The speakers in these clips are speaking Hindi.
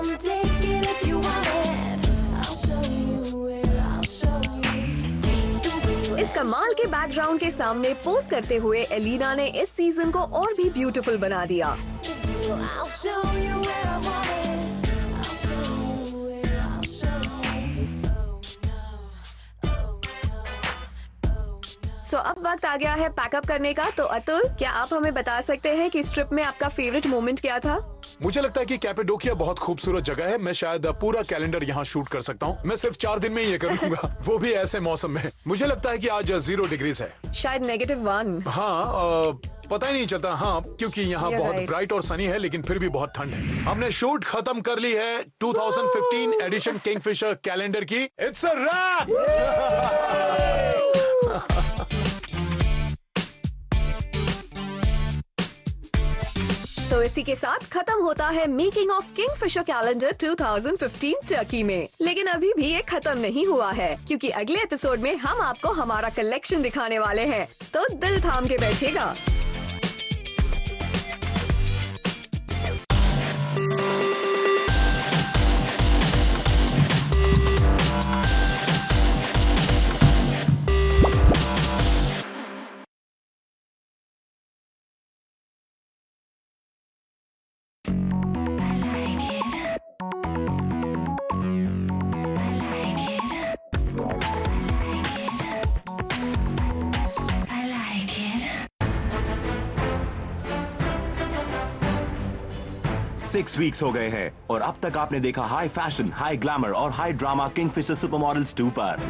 Come take it if you want it. I'll show you it, I'll show you. Take the wheel. इस कमाल के बैकग्राउंड के सामने पोज करते हुए एलिना ने इस सीजन को और भी ब्यूटीफुल बना दिया। I'll show you where I want it. I'll show you where I'll show you. सो अब वक्त आ गया है पैकअप करने का। तो अतुल, क्या आप हमें बता सकते हैं कि इस ट्रिप में आपका फेवरेट मोमेंट क्या था? मुझे लगता है कि कैपेडोकिया बहुत खूबसूरत जगह है। मैं शायद पूरा कैलेंडर यहाँ शूट कर सकता हूँ। मैं सिर्फ 4 दिन में ही ये करूँगा, वो भी ऐसे मौसम में। मुझे लगता है कि आज 0 डिग्रीज है, शायद -1। हाँ, पता ही नहीं चलता। हाँ, क्योंकि यहाँ बहुत ब्राइट और सनी है, लेकिन फिर भी बहुत ठंड है। हमने शूट खत्म कर ली है 2015 एडिशन किंगफिशर कैलेंडर की। It's a wrap. तो इसी के साथ खत्म होता है making of Kingfisher calendar 2015 Turkey में। लेकिन अभी भी ये खत्म नहीं हुआ है, क्योंकि अगले एपिसोड में हम आपको हमारा कलेक्शन दिखाने वाले हैं। तो दिल थाम के बैठिएगा। Six वीक्स हो गए हैं और अब तक आपने देखा हाई फैशन, हाई ग्लैमर और हाई ड्रामा किंगफिशर सुपरमॉडल्स 2 पर।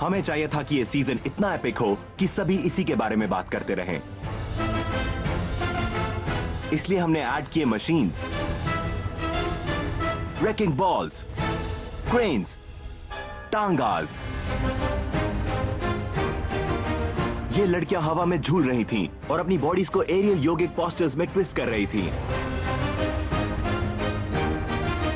हमें चाहिए था कि ये सीजन इतना एपिक हो कि सभी इसी के बारे में बात करते रहें। इसलिए हमने ऐड किए machines, racking balls, cranes, tongas. ये लड़कियां हवा में झूल रही थीं और अपनी बॉडीज को एरियल योगिक पोस्चर्स में ट्विस्ट कर रही थीं।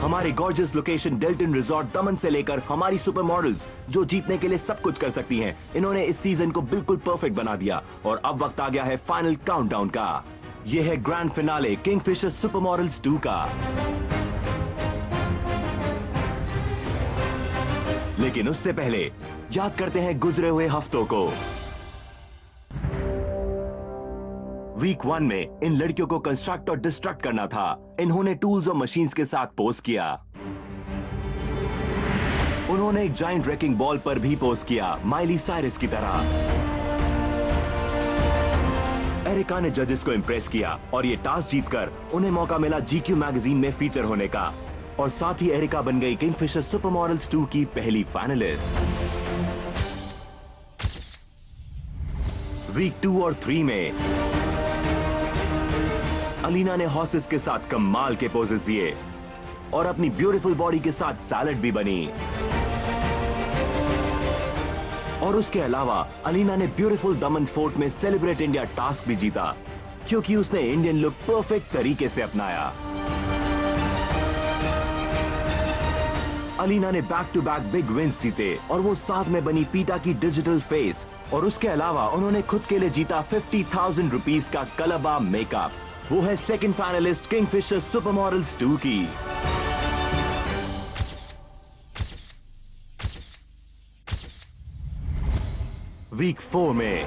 हमारे गॉर्जियस लोकेशन डेल्टन रिजॉर्ट दमन से लेकर हमारी सुपर मॉडल्स जो जीतने के लिए सब कुछ कर सकती हैं, इन्होंने इस सीजन को बिल्कुल परफेक्ट बना दिया। और अब वक्त आ गया है फाइनल काउंटडाउन का। यह है grand finale Kingfisher super models 2 का। लेकिन उससे पहले याद करते हैं गुजरे हुए हफ्तों को। वीक 1 में इन लड़कियों को कंस्ट्रक्ट और डिस्ट्रक्ट करना था। इन्होंने टूल्स और मशीन्स के साथ पोज किया। उन्होंने एक जाइंट रेकिंग बॉल पर भी पोज किया, माइली साइरस की तरह। एरिका ने जजेस को इंप्रेस किया और ये टास्क जीतकर उन्हें मौका मिला GQ मैगजीन में फीचर होने का। और साथ ही एरिका बन गई किंगफिशर सुपरमॉडल्स 2 की पहली फाइनलिस्ट। वीक 2 और 3 में अलीना ने हॉर्सेस के साथ कमाल के पोजेस दिए और अपनी ब्यूटीफुल बॉडी के साथ सैलेड भी बनी। और उसके अलावा अलीना ने ब्यूटीफुल दमन फोर्ट में सेलिब्रेट इंडिया टास्क भी जीता, क्योंकि उसने इंडियन लुक परफेक्ट तरीके से अपनाया। अलीना ने back to back big wins जीते और वो साथ में बनी पीटा की डिजिटल फेस। और उसके अलावा उन्होंने खुद के लिए जीता 50,000 रुपीज का कलबा मेकअप। वो है सेकंड फाइनलिस्ट किंगफिशर सुपरमॉडल्स 2 की। वीक 4 में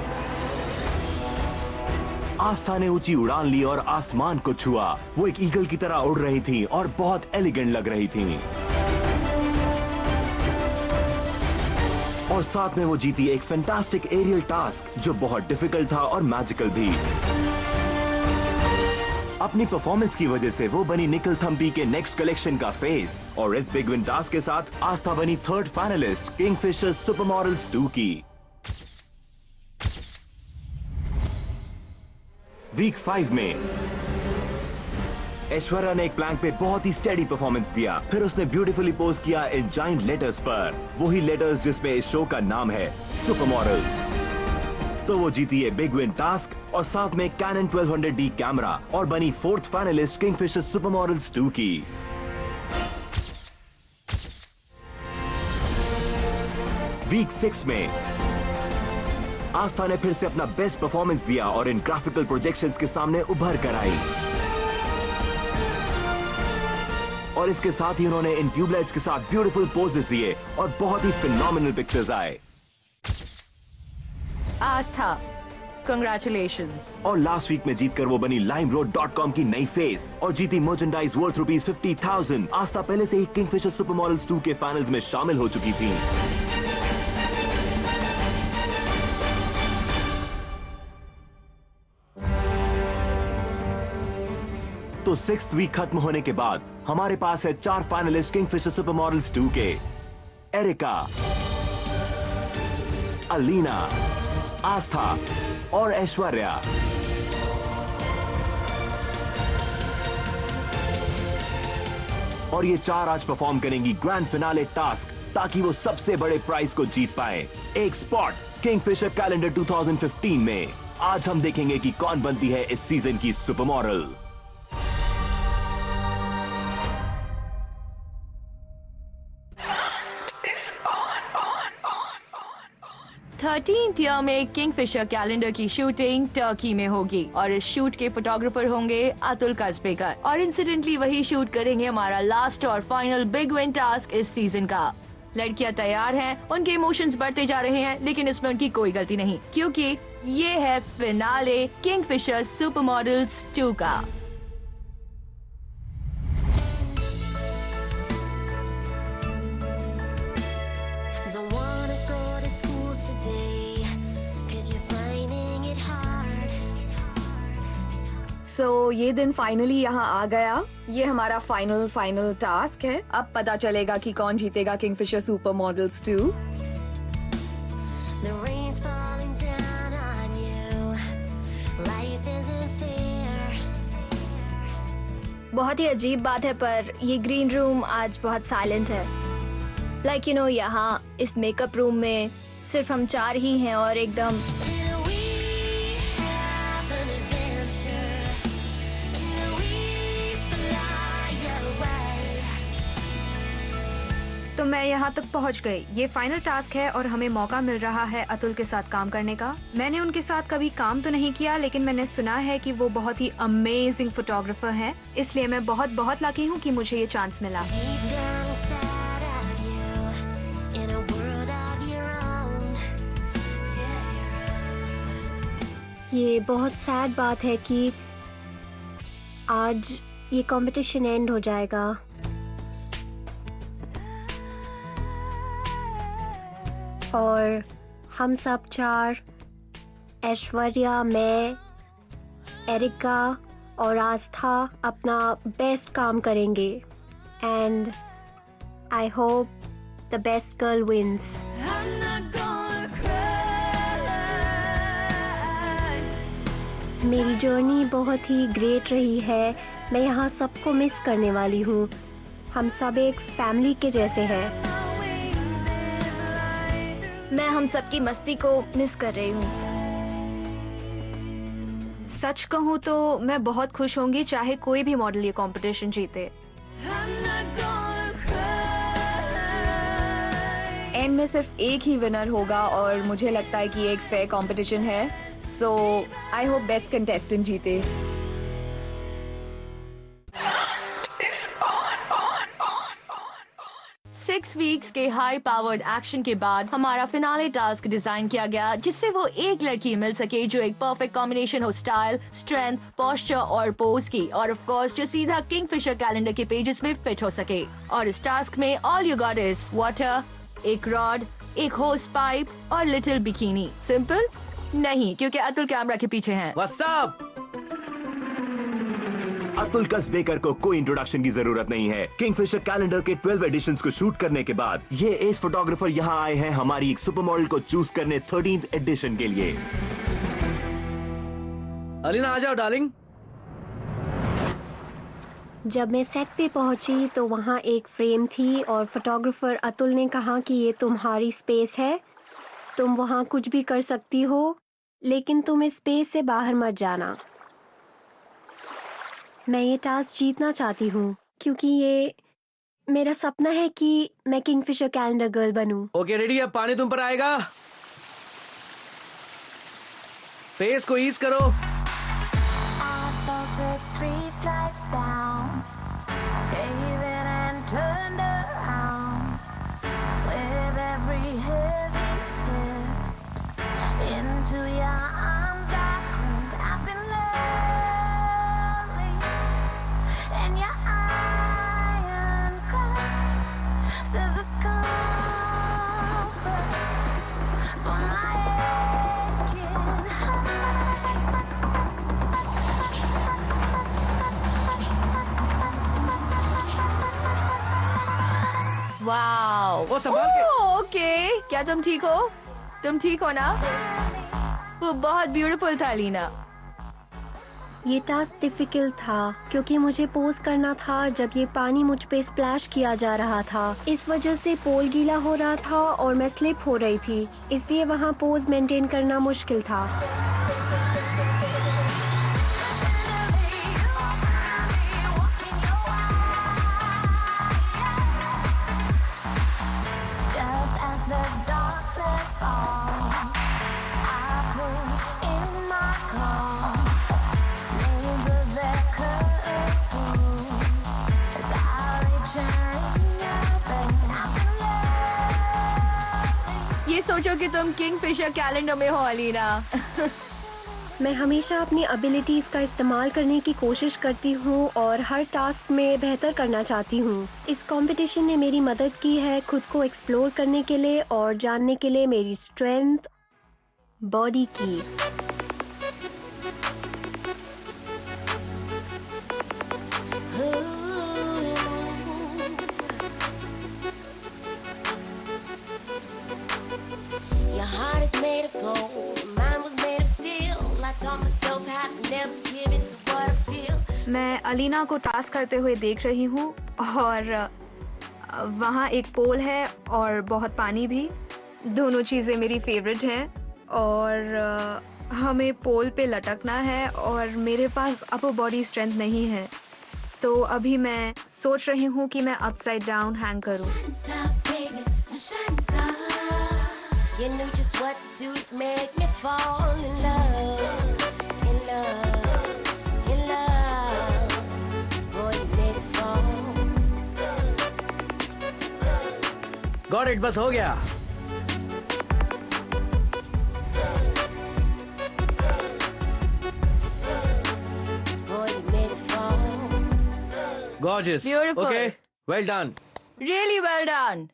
आस्था ने ऊंची उड़ान ली और आसमान को छुआ। वो एक ईगल की तरह उड़ रही थी और बहुत एलिगेंट लग रही थी। और साथ में वो जीती एक फैंटास्टिक एरियल टास्क जो बहुत डिफिकल्ट था और मैजिकल भी। अपनी परफॉर्मेंस की वजह से वो बनी निकल थम्पी के नेक्स्ट कलेक्शन का फेस। और इस बिग विन टास्क के साथ आस्था बनी थर्ड फाइनलिस्ट किंगफिशर सुपरमॉडल्स 2 की। वीक 5 में ऐश्वर्या ने एक प्लैंक पे बहुत ही स्टेडी परफॉर्मेंस दिया। फिर उसने ब्यूटीफुली पोज किया इन जाइंट लेटर्स पर, वही लेटर्स जिसमें इस शो का नाम है सुपरमॉडल। तो वो जीती है बिग विन टास्क और साथ में कैनन 1200D कैमरा और बनी फोर्थ फाइनलिस्ट किंगफिशर सुपरमॉडल्स 2 की। वीक 6 में आस्था ने फिर से अपना बेस्ट परफॉर्मेंस दिया और इन ग्राफिकल प्रोजेक्शंस के सामने उभर कर आई। और इसके साथ ही उन्होंने इन ट्यूबलाइट्स के साथ ब्यूटीफुल पोजेस दिए और बहुत ही फिनोमिनल पिक्चर्स आए। आस्था, कंग्रेचुलेशंस। और लास्ट वीक में जीतकर वो बनी LimeRoad.com की नई फेस और जीती मर्चेंडाइज वर्थ ₹50,000। आस्था पहले से ही किंगफिशर सुपरमॉडल्स 2 के फाइनल्स में शामिल हो चुकी थी। तो 6th वीक खत्म होने के बाद हमारे पास है 4 फाइनलिस्ट किंगफिशर सुपरमॉडल्स 2 के। एरिका, अलीना, आस्था और ऐश्वर्या। और ये 4 आज परफॉर्म करेंगी ग्रैंड फिनाले टास्क ताकि वो सबसे बड़े प्राइज को जीत पाए, एक स्पॉट किंगफिशर कैलेंडर 2015 में। आज हम देखेंगे कि कौन बनती है इस सीजन की सुपर मॉडल। 13th ईयर में किंगफिशर कैलेंडर की शूटिंग टर्की में होगी और इस शूट के फोटोग्राफर होंगे अतुल कसबेकर और इंसिडेंटली वही शूट करेंगे हमारा लास्ट और फाइनल बिग विन टास्क इस सीजन का। लड़कियां तैयार हैं, उनके इमोशंस बढ़ते जा रहे हैं, लेकिन इसमें उनकी कोई गलती नहीं क्योंकि ये है फिनाले किंगफिशर सुपरमॉडल्स 2 का। Don't wanna go to school today, 'cause you're finding it hard. So, ये दिन फाइनली यहाँ आ गया। ये हमारा फाइनल टास्क है। अब पता चलेगा कि कौन जीतेगा Kingfisher super models 2। The rain's falling down on you. Life isn't fair. बहुत ही अजीब बात है पर ये ग्रीन रूम आज बहुत साइलेंट है। लाइक यू नो यहाँ इस मेकअप रूम में सिर्फ हम 4 ही हैं और एकदम Can we have an adventure? Can we fly away? तो मैं यहाँ तक पहुँच गई। ये फाइनल टास्क है और हमें मौका मिल रहा है अतुल के साथ काम करने का। मैंने उनके साथ कभी काम तो नहीं किया, लेकिन मैंने सुना है कि वो बहुत ही अमेजिंग फोटोग्राफर हैं, इसलिए मैं बहुत बहुत लकी हूँ कि मुझे ये चांस मिला। Deep down inside of you, in a world of your own. Yeah, your own. ये बहुत सैड बात है कि आज ये कंपटीशन एंड हो जाएगा। और हम सब 4 ऐश्वर्या, मैं, एरिका और आस्था अपना बेस्ट काम करेंगे and I hope the best girl wins. I'm not gonna cry. मेरी जर्नी बहुत ही ग्रेट रही है। मैं यहाँ सबको मिस करने वाली हूँ। हम सब एक फैमिली के जैसे हैं। मैं हम सबकी मस्ती को मिस कर रही हूँ। सच कहूँ तो मैं बहुत खुश होंगी चाहे कोई भी मॉडल ये कंपटीशन जीते। I'm not gonna cry. And में सिर्फ एक ही विनर होगा और मुझे लगता है कि ये एक फेयर कंपटीशन है। सो आई होप बेस्ट कंटेस्टेंट जीते। 6 वीक्स के हाई पावर्ड एक्शन के बाद हमारा फिनाले टास्क डिजाइन किया गया जिससे वो एक लड़की मिल सके जो एक परफेक्ट कॉम्बिनेशन हो स्टाइल, स्ट्रेंथ, पोस्चर और पोज की, और ऑफ कोर्स जो सीधा किंगफिशर कैलेंडर के पेजेस में फिट हो सके। और इस टास्क में all you got is water, एक रॉड, एक होस पाइप और लिटिल बिकिनी। सिंपल नहीं, क्योंकि अतुल कैमरा के पीछे हैं। What's up? अतुल कसबेकर को कोई इंट्रोडक्शन की जरूरत नहीं है। किंगफिशर कैलेंडर के 12 एडिशंस को शूट करने के बाद ये एस फोटोग्राफर यहाँ आए हैं हमारी एक सुपर मॉडल को चूज करने 13th एडिशन के लिए। अलीना आ जाओ डार्लिंग। जब मैं सेट पे पहुंची तो वहाँ एक फ्रेम थी और फोटोग्राफर अतुल ने कहा कि ये तुम्हारी स्पेस है, तुम वहाँ कुछ भी कर सकती हो, लेकिन तुम इस स्पेस से बाहर मत जाना। मैं ये टास्क जीतना चाहती हूँ क्योंकि ये मेरा सपना है कि मैं किंगफिशर कैलेंडर गर्ल बनूं। ओके रेडी, अब पानी तुम पर आएगा। फेस को ईज करो। I faltered 3 flights down, gave in and turned around. With every heavy step into your arms, I cried, I've been lonely, and your iron grasp serves as comfort for my aching heart. Wow. वो संभाल के। ओके, क्या तुम ठीक हो? तुम ठीक हो ना? वो बहुत ब्यूटीफुल था लीना। ये टास्क डिफिकल्ट था क्योंकि मुझे पोज करना था जब ये पानी मुझ पे स्प्लैश किया जा रहा था। इस वजह से पोल गीला हो रहा था और मैं स्लिप हो रही थी, इसलिए वहाँ पोज मेंटेन करना मुश्किल था। Just as the darkness falls, I put in my call. Neighbors, their curtains pull as I reach and ring your bell. I've been lonely. ये सोचो कि तुम किंगफिशर कैलेंडर में हो अलीना। मैं हमेशा अपनी एबिलिटीज का इस्तेमाल करने की कोशिश करती हूँ और हर टास्क में बेहतर करना चाहती हूँ। इस कंपटीशन ने मेरी मदद की है खुद को एक्सप्लोर करने के लिए और जानने के लिए मेरी स्ट्रेंथ बॉडी की। Your heart is made of gold, mine was made of steel. I taught myself how to never give in to what I feel. मैं अलीना को टास्क करते हुए देख रही हूँ और वहाँ एक पोल है और बहुत पानी भी। दोनों चीज़ें मेरी फेवरेट हैं और हमें पोल पे लटकना है और मेरे पास अपर बॉडी स्ट्रेंथ नहीं है, तो अभी मैं सोच रही हूँ कि मैं अपसाइड डाउन हैंग करूँ। Stop, baby, a shining star. You knew just what to do to make me fall in love, in love, in love. Boy, you made me fall. Got it, बस हो गया। Boy, you made me fall. Gorgeous. Beautiful. Okay, well done. Really well done.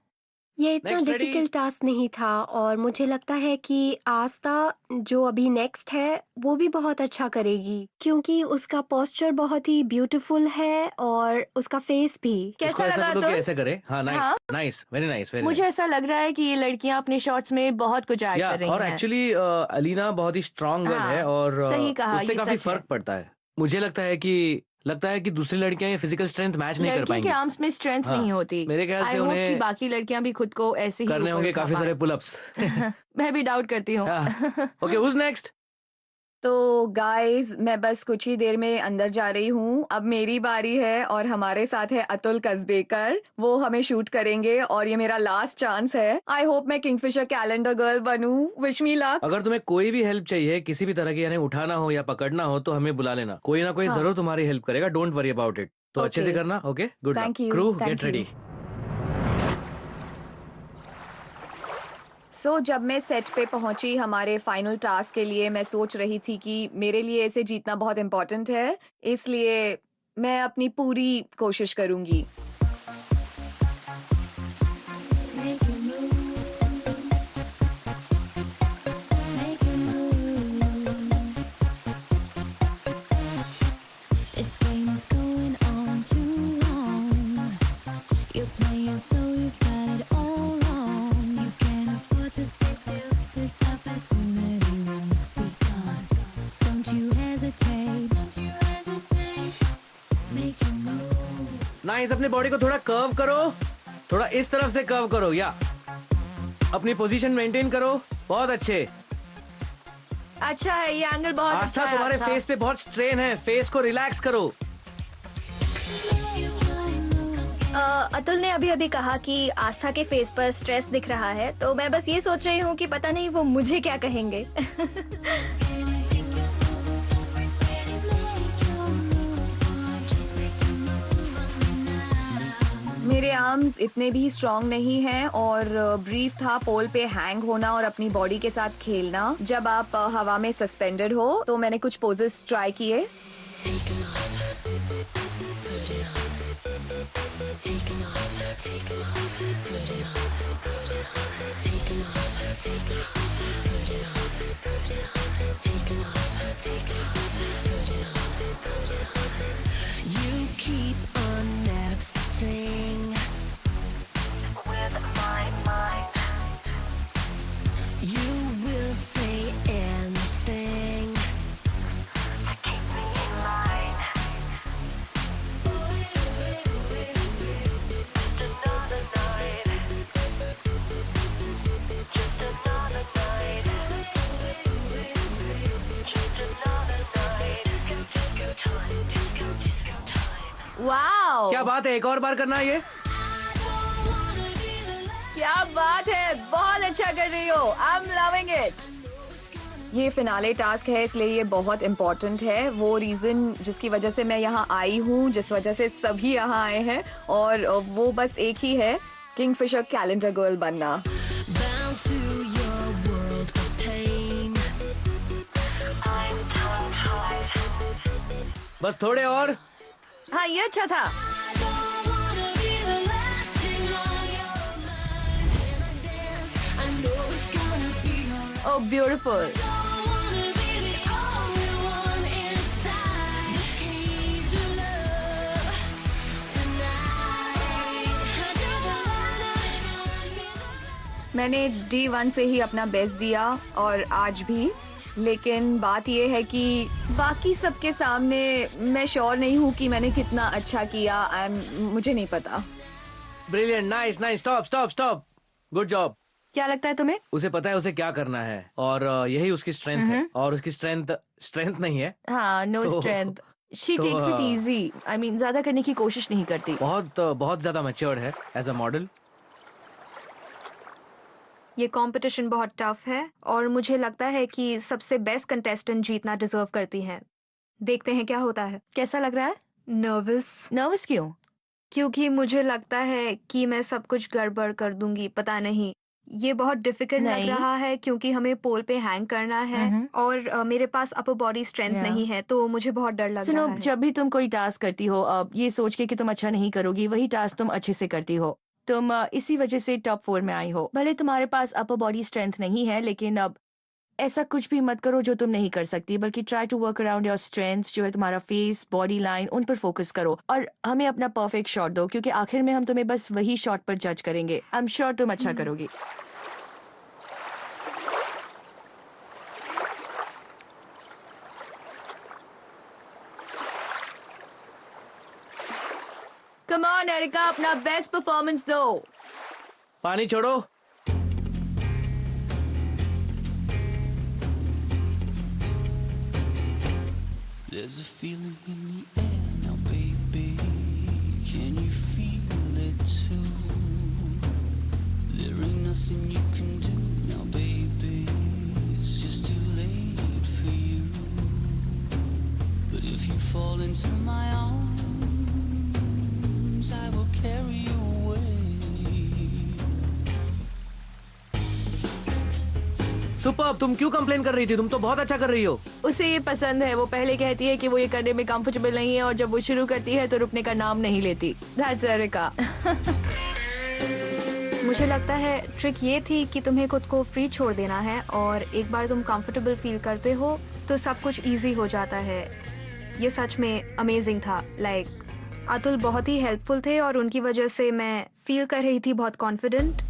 ये इतना Next, ready? डिफिकल्ट टास्क नहीं था और मुझे लगता है कि आस्था जो अभी नेक्स्ट है वो भी बहुत अच्छा करेगी क्योंकि उसका पोस्चर बहुत ही ब्यूटीफुल है और उसका फेस भी। कैसा लगा तो तुम? ऐसे करे। हाँ, हाँ? नाइस, वेरी नाइस, वेरी मुझे ऐसा लग रहा है कि ये लड़कियां अपने शॉट्स में बहुत कुछ ऐड कर रही और हैं। एक्चुअली अलीना बहुत ही स्ट्रांग गर्ल हाँ, है और सही कहा, उससे ये काफी सच है। फर्क पड़ता है। मुझे लगता है कि दूसरी लड़कियां ये फिजिकल स्ट्रेंथ मैच नहीं कर लड़कियों पाएंगी। के आर्म्स में स्ट्रेंथ हाँ, नहीं होती। मेरे ख्याल से I hope उन्हें कि बाकी लड़कियां भी खुद को ऐसे ही करने ऊपर होंगे उठा काफी सारे पाएं। पुलअप्स। मैं भी डाउट करती हूँ। Okay, who's next? तो गाइस, मैं बस कुछ ही देर में अंदर जा रही हूँ। अब मेरी बारी है और हमारे साथ है अतुल कसबेकर। वो हमें शूट करेंगे और ये मेरा लास्ट चांस है। आई होप मैं किंगफिशर कैलेंडर गर्ल बनूं। Wish me luck. अगर तुम्हें कोई भी हेल्प चाहिए किसी भी तरह की, यानी उठाना हो या पकड़ना हो, तो हमें बुला लेना। कोई ना कोई जरूर तुम्हारी हेल्प करेगा। Don't worry about it. तो अच्छे से Okay. करना। Okay, good luck. Thank you, crew, thank get you. Ready. So जब मैं सेट पे पहुंची हमारे फाइनल टास्क के लिए, मैं सोच रही थी कि मेरे लिए इसे जीतना बहुत इम्पोर्टेंट है, इसलिए मैं अपनी पूरी कोशिश करूंगी। Make you move. Make you move. This game is going on too long. You're playing so you got it all wrong. You can't afford to stay still. This opportunity won't be gone. Don't you hesitate. Don't you hesitate. Make you move. Nice. अपनी बॉडी को थोड़ा कर्व करो, थोड़ा इस तरफ से कर्व करो, या अपनी पोजीशन मेंटेन करो। बहुत अच्छे। अच्छा है, ये एंगल बहुत अच्छा आस्था, है। तुम्हारे आस्था। फेस पे बहुत स्ट्रेन है, फेस को रिलैक्स करो। अतुल ने अभी अभी कहा कि आस्था के फेस पर स्ट्रेस दिख रहा है, तो मैं बस ये सोच रही हूँ कि पता नहीं वो मुझे क्या कहेंगे। आर्म्स इतने भी स्ट्रॉन्ग नहीं हैं और ब्रीफ था पोल पे हैंग होना और अपनी बॉडी के साथ खेलना जब आप हवा में सस्पेंडेड हो। तो मैंने कुछ पोजेस ट्राई किए। You keep on messing with my mind. You will say anything to keep me in line. Just another night. Just another night. Just another night. Take your time. Take your time. Wow, क्या बात है, एक और बार करना है ये। क्या बात है, बहुत अच्छा कर रही हो। I am loving it. ये फिनाले टास्क है इसलिए ये बहुत इम्पोर्टेंट है। वो रीजन जिसकी वजह से मैं यहाँ आई हूँ, जिस वजह से सभी यहाँ आए हैं, और वो बस एक ही है, किंगफिशर कैलेंडर गर्ल बनना। Bound to your world of pain. I'm tongue-tied. बस थोड़े और। हाँ, ये अच्छा था। I don't wanna be the last thing on your mind. In a dance, I know it's gonna be alright. Oh beautiful. Don't wanna be the only one inside this cage of love tonight. I don't wanna. मैंने D1 से ही अपना बेस्ट दिया और आज भी, लेकिन बात ये है कि बाकी सबके सामने मैं श्योर नहीं हूँ कि मैंने कितना अच्छा किया। मुझे नहीं पता। Brilliant, nice nice, stop, good job. क्या लगता है तुम्हें? उसे पता है उसे क्या करना है और यही उसकी स्ट्रेंथ है। और उसकी स्ट्रेंथ नहीं है। हाँ, no strength. She takes it easy. I mean ज्यादा करने की कोशिश नहीं करती। बहुत ज्यादा मैच्योर्ड है एज अ मॉडल। ये कंपटीशन बहुत टफ है और मुझे लगता है कि सबसे बेस्ट कंटेस्टेंट जीतना डिजर्व करती हैं। देखते हैं क्या होता है। कैसा लग रहा है? नर्वस क्यों? क्योंकि मुझे लगता है कि मैं सब कुछ गड़बड़ कर दूंगी। पता नहीं, ये बहुत डिफिकल्ट लग नहीं। रहा है क्योंकि हमें पोल पे हैंग करना है और मेरे पास अपर बॉडी स्ट्रेंथ नहीं है, तो मुझे बहुत डर लग सुनो, रहा है। जब भी तुम कोई टास्क करती हो, अब ये सोच के कि तुम अच्छा नहीं करोगी, वही टास्क तुम अच्छे से करती हो। तुम इसी वजह से टॉप 4 में आई हो। भले तुम्हारे पास अपर बॉडी स्ट्रेंथ नहीं है, लेकिन अब ऐसा कुछ भी मत करो जो तुम नहीं कर सकती, बल्कि try to work around your strength, जो है तुम्हारा फेस, बॉडी लाइन, उन पर फोकस करो और हमें अपना परफेक्ट शॉट दो, क्योंकि आखिर में हम तुम्हें बस वही शॉट पर जज करेंगे। आई एम श्योर तुम अच्छा करोगी। कम ऑन एरिका, अपना बेस्ट परफॉर्मेंस दो। पानी छोड़ो। There's a feeling in the air now, baby. Can you feel it too? There ain't nothing you can do now, baby. It's just too late for you. But if you fall into my arms, I will carry you away. Super, तुम क्यों कंप्लेन कर रही थी? तुम तो बहुत अच्छा कर रही हो। उसे ये पसंद है। वो पहले कहती है कि वो ये करने में कंफर्टेबल नहीं है और जब वो शुरू करती है तो रुकने का नाम नहीं लेती। That's areca. मुझे लगता है ट्रिक ये थी कि तुम्हें खुद को फ्री छोड़ देना है और एक बार तुम कंफर्टेबल फील करते हो तो सब कुछ इजी हो जाता है। ये सच में अमेजिंग था। अतुल बहुत ही हेल्पफुल थे और उनकी वजह से मैं फील कर रही थी बहुत कॉन्फिडेंट।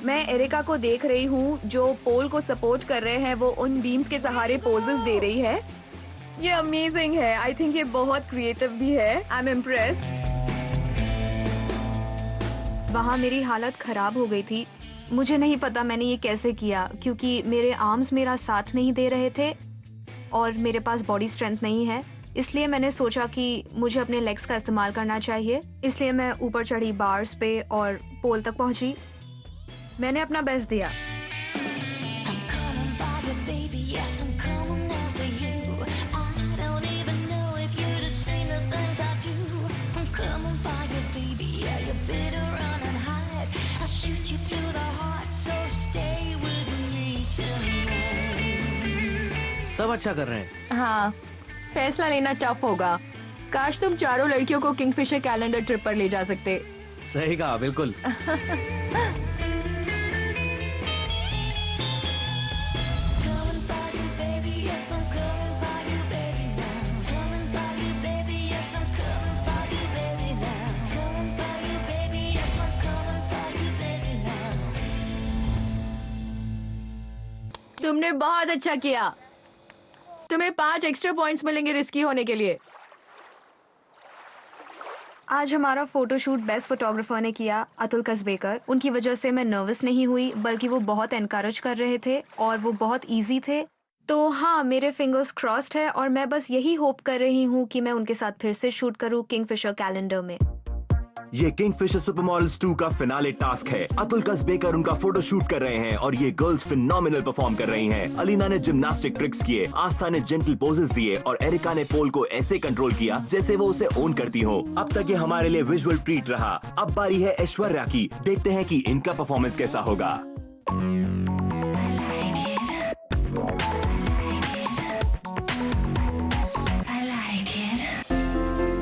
मैं एरिका को देख रही हूँ जो पोल को सपोर्ट कर रहे हैं, वो उन बीम्स के सहारे पोजेस दे रही है। ये अमेजिंग है। आई थिंक ये बहुत क्रिएटिव भी है। I am impressed. वहाँ मेरी हालत खराब हो गई थी। मुझे नहीं पता मैंने ये कैसे किया, क्योंकि मेरे आर्म्स मेरा साथ नहीं दे रहे थे। और मेरे पास बॉडी स्ट्रेंथ नहीं है, इसलिए मैंने सोचा कि मुझे अपने लेग्स का इस्तेमाल करना चाहिए। इसलिए मैं ऊपर चढ़ी बार्स पे और पोल तक पहुंची। मैंने अपना बेस्ट दिया। I'm coming by you, baby. Yes, I'm coming after you. I don't even know if you're the same the things I do. I'm coming by you, baby. Yeah, you better run and hide. I'll shoot you through the heart, so stay with me tonight. सब अच्छा कर रहे हैं। हाँ, फैसला लेना टफ होगा। काश तुम चारों लड़कियों को किंगफिशर कैलेंडर ट्रिप पर ले जा सकते। सही कहा, बिल्कुल। Coming by you, baby. Yes, I'm coming by you, baby. Now. Coming by you, baby. Yes, I'm coming by you, baby. Now. Coming by you, baby. Yes, I'm coming by you, baby. Now. तुमने बहुत अच्छा किया। तुम्हें 5 एक्स्ट्रा पॉइंट्स मिलेंगे रिस्की होने के लिए। आज हमारा फोटोशूट बेस्ट फोटोग्राफर ने किया, अतुल कसबेकर। उनकी वजह से मैं नर्वस नहीं हुई, बल्कि वो बहुत एनकरेज कर रहे थे और वो बहुत इजी थे। तो हाँ, मेरे फिंगर्स क्रॉस्ड है और मैं बस यही होप कर रही हूँ कि मैं उनके साथ फिर से शूट करूँ किंगफिशर कैलेंडर में। ये किंगफिशर सुपरमॉडल्स 2 का फिनाले टास्क है। अतुल कसबेकर उनका फोटो शूट कर रहे हैं और ये गर्ल्स फिनोमिनल परफॉर्म कर रही हैं। अलीना ने जिम्नास्टिक ट्रिक्स किए, आस्था ने जेंटल पोजेस दिए और एरिका ने पोल को ऐसे कंट्रोल किया जैसे वो उसे ओन करती हो। अब तक ये हमारे लिए विजुअल ट्रीट रहा। अब बारी है ऐश्वर्या की। देखते हैं कि इनका परफॉर्मेंस कैसा होगा।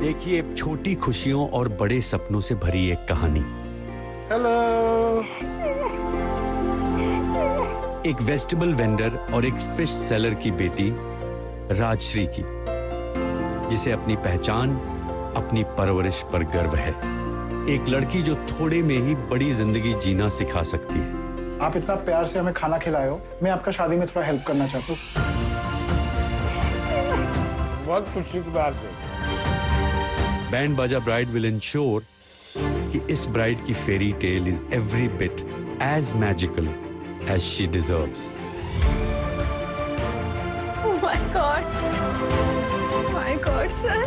देखिए, छोटी खुशियों और बड़े सपनों से भरी एक कहानी। हेलो। एक वेजिटेबल वेंडर और एक फिश सेलर की बेटी राजश्री की, जिसे अपनी पहचान, अपनी परवरिश पर गर्व है। एक लड़की जो थोड़े में ही बड़ी जिंदगी जीना सिखा सकती है। आप इतना प्यार से हमें खाना खिलाए हो, मैं आपका शादी में थोड़ा हेल्प करना चाहता हूँ। बहुत खुशी की बात है। बैंड बाजा ब्राइड विल इंश्योर कि इस ब्राइड की fairy tale is every bit as magical as she deserves. Oh my God. My God, sir.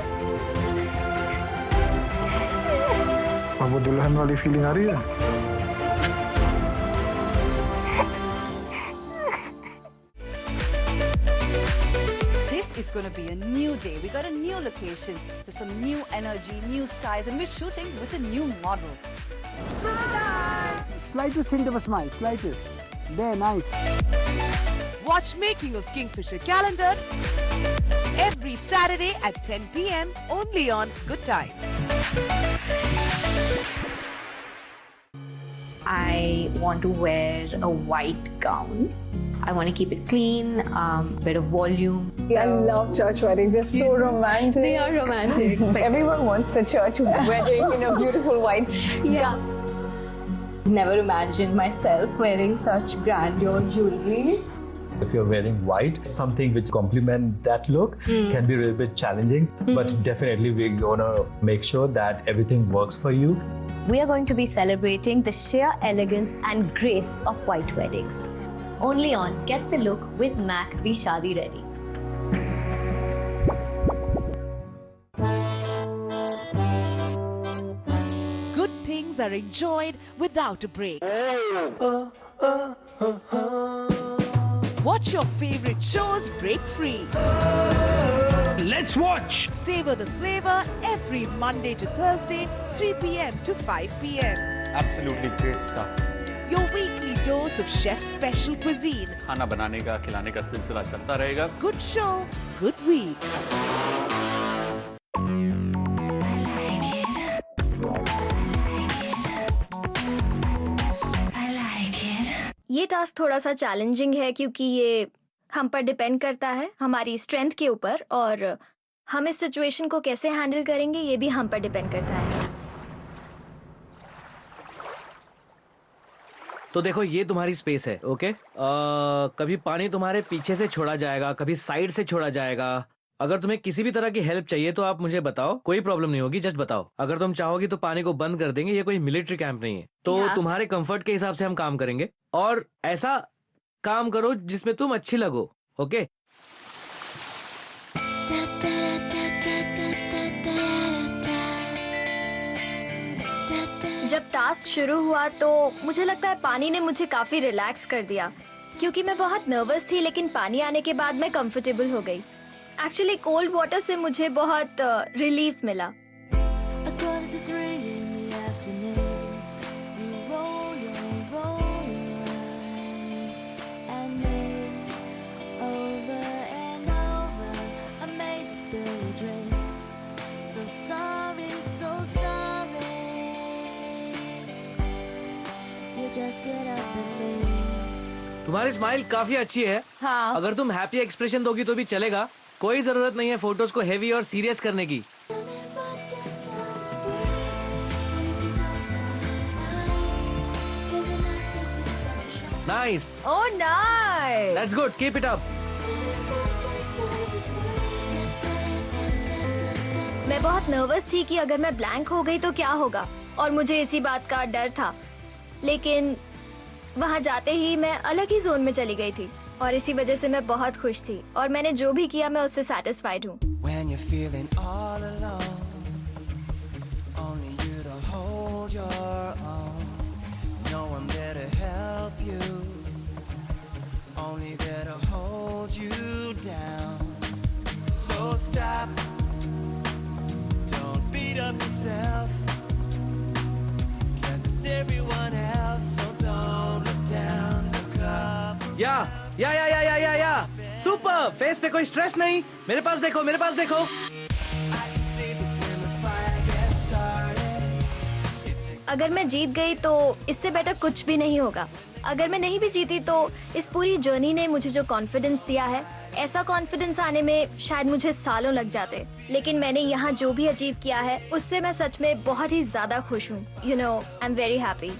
अब वो दुल्हन वाली फीलिंग आ रही है। It's going to be a new day. We got a new location. There's some new energy, new styles, and we're shooting with a new model. Slightest hint of a smile, slightest. There, nice. Watch Making of Kingfisher Calendar every Saturday at 10 p.m. only on Good Times. I want to wear a white gown. I want to keep it clean, bit of volume. I love church weddings. They're so romantic. They are romantic. Everyone wants a church wedding in a beautiful white. Yeah. Never imagined myself wearing such grandeur jewelry. If you're wearing white, something which complement that look can be a little bit challenging, but definitely we're gonna make sure that everything works for you. We are going to be celebrating the sheer elegance and grace of white weddings. Only on Get the Look with Mac the Shadi Ready. Good things are enjoyed without a break. Watch your favorite shows break-free. Let's watch! Savor the flavor every Monday to Thursday, 3 p.m. to 5 p.m. Absolutely great stuff. Your weekly dose of chef's special cuisine. खाना बनाने का, खिलाने का सिलसिला चलता रहेगा. Good show, good week. ये टास्क थोड़ा सा चैलेंजिंग है क्योंकि ये हम पर डिपेंड करता है, हमारी स्ट्रेंथ के ऊपर, और हम इस सिचुएशन को कैसे हैंडल करेंगे ये भी हम पर डिपेंड करता है। तो देखो, ये तुम्हारी स्पेस है, ओके? कभी पानी तुम्हारे पीछे से छोड़ा जाएगा, कभी साइड से छोड़ा जाएगा। अगर तुम्हें किसी भी तरह की हेल्प चाहिए तो आप मुझे बताओ, कोई प्रॉब्लम नहीं होगी, जस्ट बताओ। अगर तुम चाहोगी तो पानी को बंद कर देंगे, ये कोई मिलिट्री कैंप नहीं है। तो तुम्हारे कंफर्ट के हिसाब से हम काम करेंगे और ऐसा काम करो जिसमें तुम अच्छी लगो, ओके? जब टास्क शुरू हुआ तो मुझे लगता है पानी ने मुझे काफी रिलैक्स कर दिया, क्योंकि मैं बहुत नर्वस थी, लेकिन पानी आने के बाद मैं कंफर्टेबल हो गई। एक्चुअली कोल्ड वाटर से मुझे बहुत रिलीफ मिला। तुम्हारी स्माइल काफी अच्छी है। हाँ। अगर तुम हैप्पी एक्सप्रेशन दोगी तो भी चलेगा, कोई जरूरत नहीं है फोटोज को हेवी और सीरियस करने की। Nice. Oh nice. That's good, keep it up. मैं बहुत नर्वस थी कि अगर मैं ब्लैंक हो गई तो क्या होगा, और मुझे इसी बात का डर था। लेकिन वहाँ जाते ही मैं अलग ही जोन में चली गई थी, और इसी वजह से मैं बहुत खुश थी, और मैंने जो भी किया मैं उससे सैटिस्फाइड हूँ। When you're feeling all alone, only you to hold your own. No one there to help you, only there to hold you down. So stop, don't beat up yourself, 'cause it's everyone else, so don't look down, look up. या सुपर। फेस पे कोई स्ट्रेस नहीं। मेरे पास देखो, मेरे पास देखो। अगर मैं जीत गई तो इससे बेटर कुछ भी नहीं होगा। अगर मैं नहीं भी जीती तो इस पूरी जर्नी ने मुझे जो कॉन्फिडेंस दिया है, ऐसा कॉन्फिडेंस आने में शायद मुझे सालों लग जाते, लेकिन मैंने यहाँ जो भी अचीव किया है उससे मैं सच में बहुत ही ज्यादा खुश हूँ। You know, I am very happy.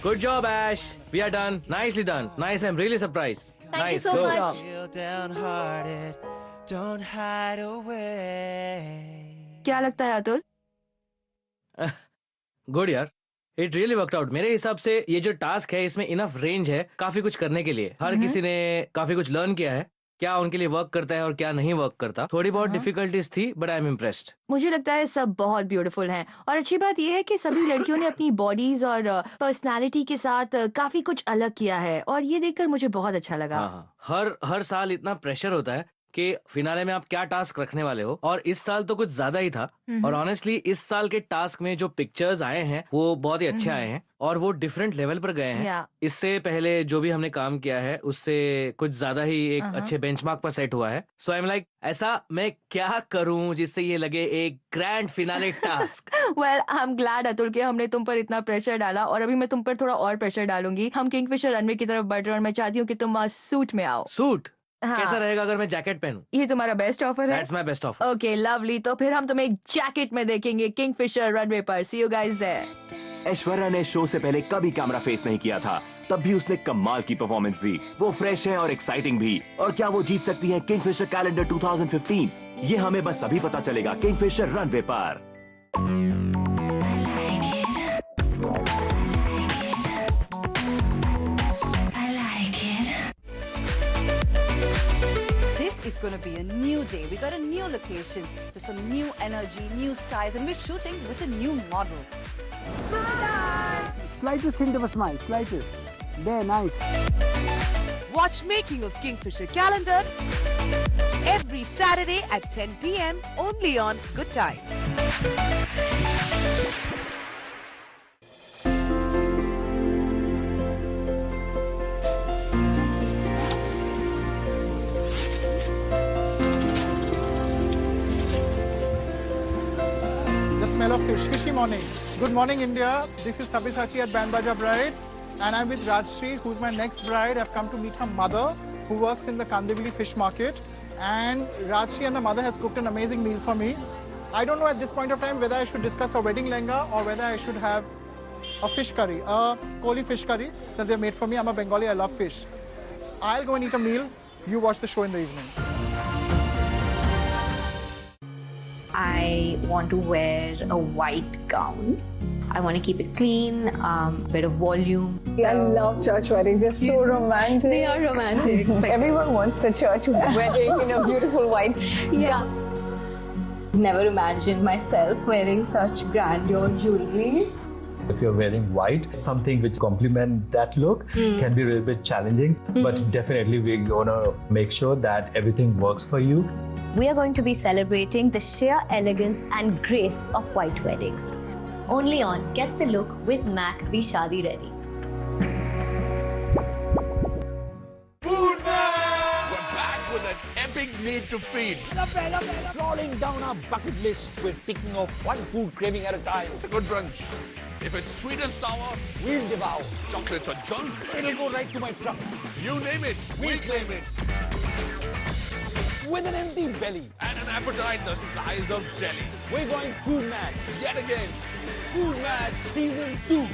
Good job, Ash. We are done. Nicely done. Nice. I'm really surprised. Thank you so Go. much. Feel downhearted, don't hide away. क्या लगता है अतुल? गुड यार, इट रियली वर्कड आउट। मेरे हिसाब से ये जो टास्क है इसमें इनफ रेंज है काफी कुछ करने के लिए। हर किसी ने काफी कुछ लर्न किया है, क्या उनके लिए वर्क करता है और क्या नहीं वर्क करता। थोड़ी बहुत डिफिकल्टीज थी, बट आई एम इम्प्रेस्ड। मुझे लगता है सब बहुत ब्यूटीफुल हैं, और अच्छी बात यह है कि सभी लड़कियों ने अपनी बॉडीज और पर्सनालिटी के साथ काफी कुछ अलग किया है, और ये देखकर मुझे बहुत अच्छा लगा। हाँ। हर साल इतना प्रेशर होता है कि फिनाले में आप क्या टास्क रखने वाले हो, और इस साल तो कुछ ज्यादा ही था। और ऑनेस्टली इस साल के टास्क में जो पिक्चर्स आए हैं वो बहुत ही अच्छे आए हैं, और वो डिफरेंट लेवल पर गए हैं। इससे पहले जो भी हमने काम किया है उससे कुछ ज्यादा ही एक अच्छे बेंचमार्क पर सेट हुआ है। सो आई एम लाइक, ऐसा मैं क्या करूं जिससे ये लगे एक grand finale task. Well, I am glad Atul कि हमने तुम पर इतना प्रेशर डाला, और अभी मैं तुम पर थोड़ा और प्रेशर डालूंगी। हम किंगफिशर रनवे की तरफ बढ़ रहे हैं, और मैं चाहती हूँ कि तुम सूट में आओ। सूट? हाँ। कैसा रहेगा अगर मैं जैकेट पहनूं? ये तुम्हारा बेस्ट ऑफर है? That's my best offer. Okay, lovely. तो फिर हम तुम्हें जैकेट में देखेंगे किंगफिशर रनवे पर। सी यू गाइस देयर। ऐश्वर्या ने शो से पहले कभी कैमरा फेस नहीं किया था, तब भी उसने कमाल की परफॉर्मेंस दी। वो फ्रेश है और एक्साइटिंग भी। और क्या वो जीत सकती है किंगफिशर कैलेंडर 2015? ये हमें बस अभी पता चलेगा किंगफिशर रनवे पर। It's going to be a new day. We got a new location. There's some new energy, new styles, and we're shooting with a new model. Slightest hint of a smile, slightest. There, nice. Watch Making of Kingfisher Calendar every Saturday at 10 p.m. only on Good Times. Smell of fish, fishy morning. Good morning, India. This is Sabyasachi at Band Baja Bride, and I'm with Rajshri, who's my next bride. I've come to meet her mother, who works in the Kandivali fish market. And Rajshri and her mother has cooked an amazing meal for me. I don't know at this point of time whether I should discuss a wedding lehenga or whether I should have a fish curry, a koli fish curry that they made for me. I'm a Bengali, I love fish. I'll go and eat a meal. You watch the show in the evening. I want to wear a white gown. I want to keep it clean, bit of volume. I love church weddings. They're so romantic. They are romantic. Everyone wants a church wedding in a beautiful white gown. Never imagined myself wearing such grandeur jewelry. If you're wearing white, something which complement that look can be a little bit challenging, but definitely we're gonna make sure that everything works for you. We are going to be celebrating the sheer elegance and grace of white weddings. Only on Get the Look with Mac the Shadi Ready. Food Man! We're back with an epic need to feed. Rolling down our bucket list, we're ticking off one food craving at a time. It's a good brunch. If it's sweet and sour, We'll devour. chocolates or junk, It'll go right to my trunk. you name it, we'll claim it. With an empty belly, And an appetite the size of Delhi. we're going food mad. Yet again. Food Mad Season 2.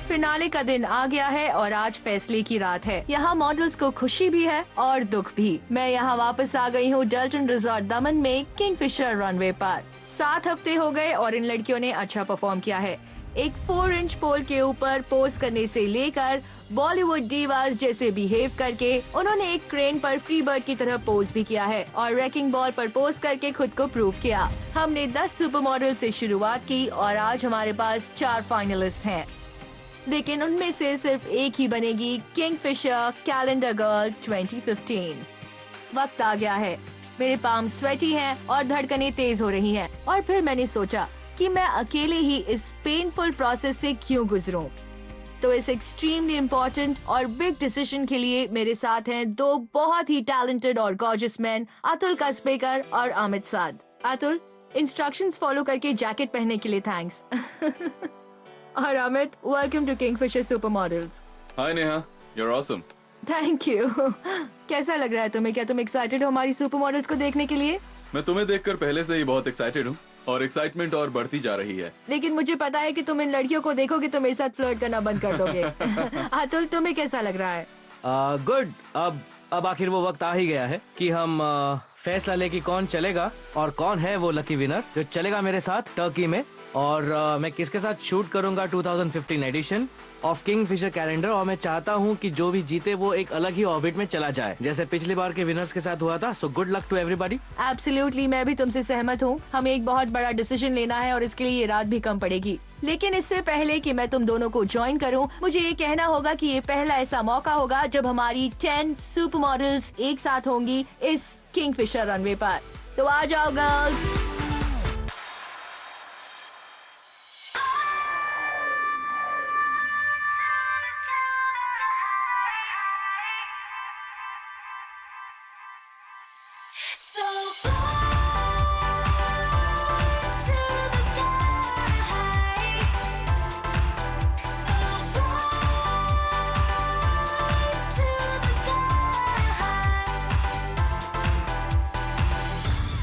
Finale का दिन आ गया है और आज फैसले की रात है। यहाँ मॉडल्स को खुशी भी है और दुख भी। मैं यहाँ वापस आ गई हूँ डल्टन रिजॉर्ट दमन में किंगफिशर रनवे पर। 7 हफ्ते हो गए और इन लड़कियों ने अच्छा परफॉर्म किया है। एक 4 इंच पोल के ऊपर पोज करने से लेकर बॉलीवुड डीवास जैसे बिहेव करके उन्होंने एक क्रेन पर फ्री बर्ड की तरह पोज भी किया है और रैकिंग बॉल पर पोज करके खुद को प्रूव किया। हमने 10 सुपर मॉडल से शुरुआत की और आज हमारे पास 4 फाइनलिस्ट हैं, लेकिन उनमें से सिर्फ एक ही बनेगी किंगफिशर कैलेंडर गर्ल 2015। वक्त आ गया है, मेरे पाम स्वेटी हैं और धड़कनें तेज हो रही हैं और फिर मैंने सोचा कि मैं अकेले ही इस पेनफुल प्रोसेस से क्यों गुजरूं। तो इस एक्सट्रीमली इम्पोर्टेंट और बिग डिसीजन के लिए मेरे साथ हैं 2 बहुत ही टैलेंटेड और गॉर्जियस मैन, अतुल कसबेकर और अमित साध। अतुल, इंस्ट्रक्शंस फॉलो करके जैकेट पहनने के लिए थैंक्स। और Amit, welcome to Kingfisher supermodels. Hi Neha, you're awesome. Thank you. कैसा लग रहा है तुम्हें? क्या तुम एक्साइटेड हो हमारी सुपर मॉडल्स को देखने के लिए? मैं तुम्हें देखकर पहले से ही बहुत एक्साइटेड हूँ और एक्साइटमेंट और बढ़ती जा रही है। लेकिन मुझे पता है कि तुम इन लड़कियों को देखोगे तो मेरे साथ फ्लर्ट करना बंद कर दोगे। अतुल, तुम्हें कैसा लग रहा है? गुड। अब आखिर वो वक्त आ ही गया है कि हम फैसला ले कि कौन चलेगा और कौन है वो लकी विनर जो चलेगा मेरे साथ टर्की में। और मैं किसके साथ शूट करूंगा 2015 एडिशन ऑफ किंगफिशर कैलेंडर। और मैं चाहता हूं कि जो भी जीते वो एक अलग ही ऑर्बिट में चला जाए, जैसे पिछली बार के विनर्स के साथ हुआ था। So good luck to everybody. Absolutely, मैं भी तुमसे सहमत हूँ। हमें एक बहुत बड़ा डिसीजन लेना है और इसके लिए ये रात भी कम पड़ेगी। लेकिन इससे पहले कि मैं तुम दोनों को ज्वाइन करूं, मुझे ये कहना होगा कि ये पहला ऐसा मौका होगा जब हमारी 10 सुपर मॉडल्स एक साथ होंगी इस किंगफिशर रनवे पर। तो आ जाओ girls.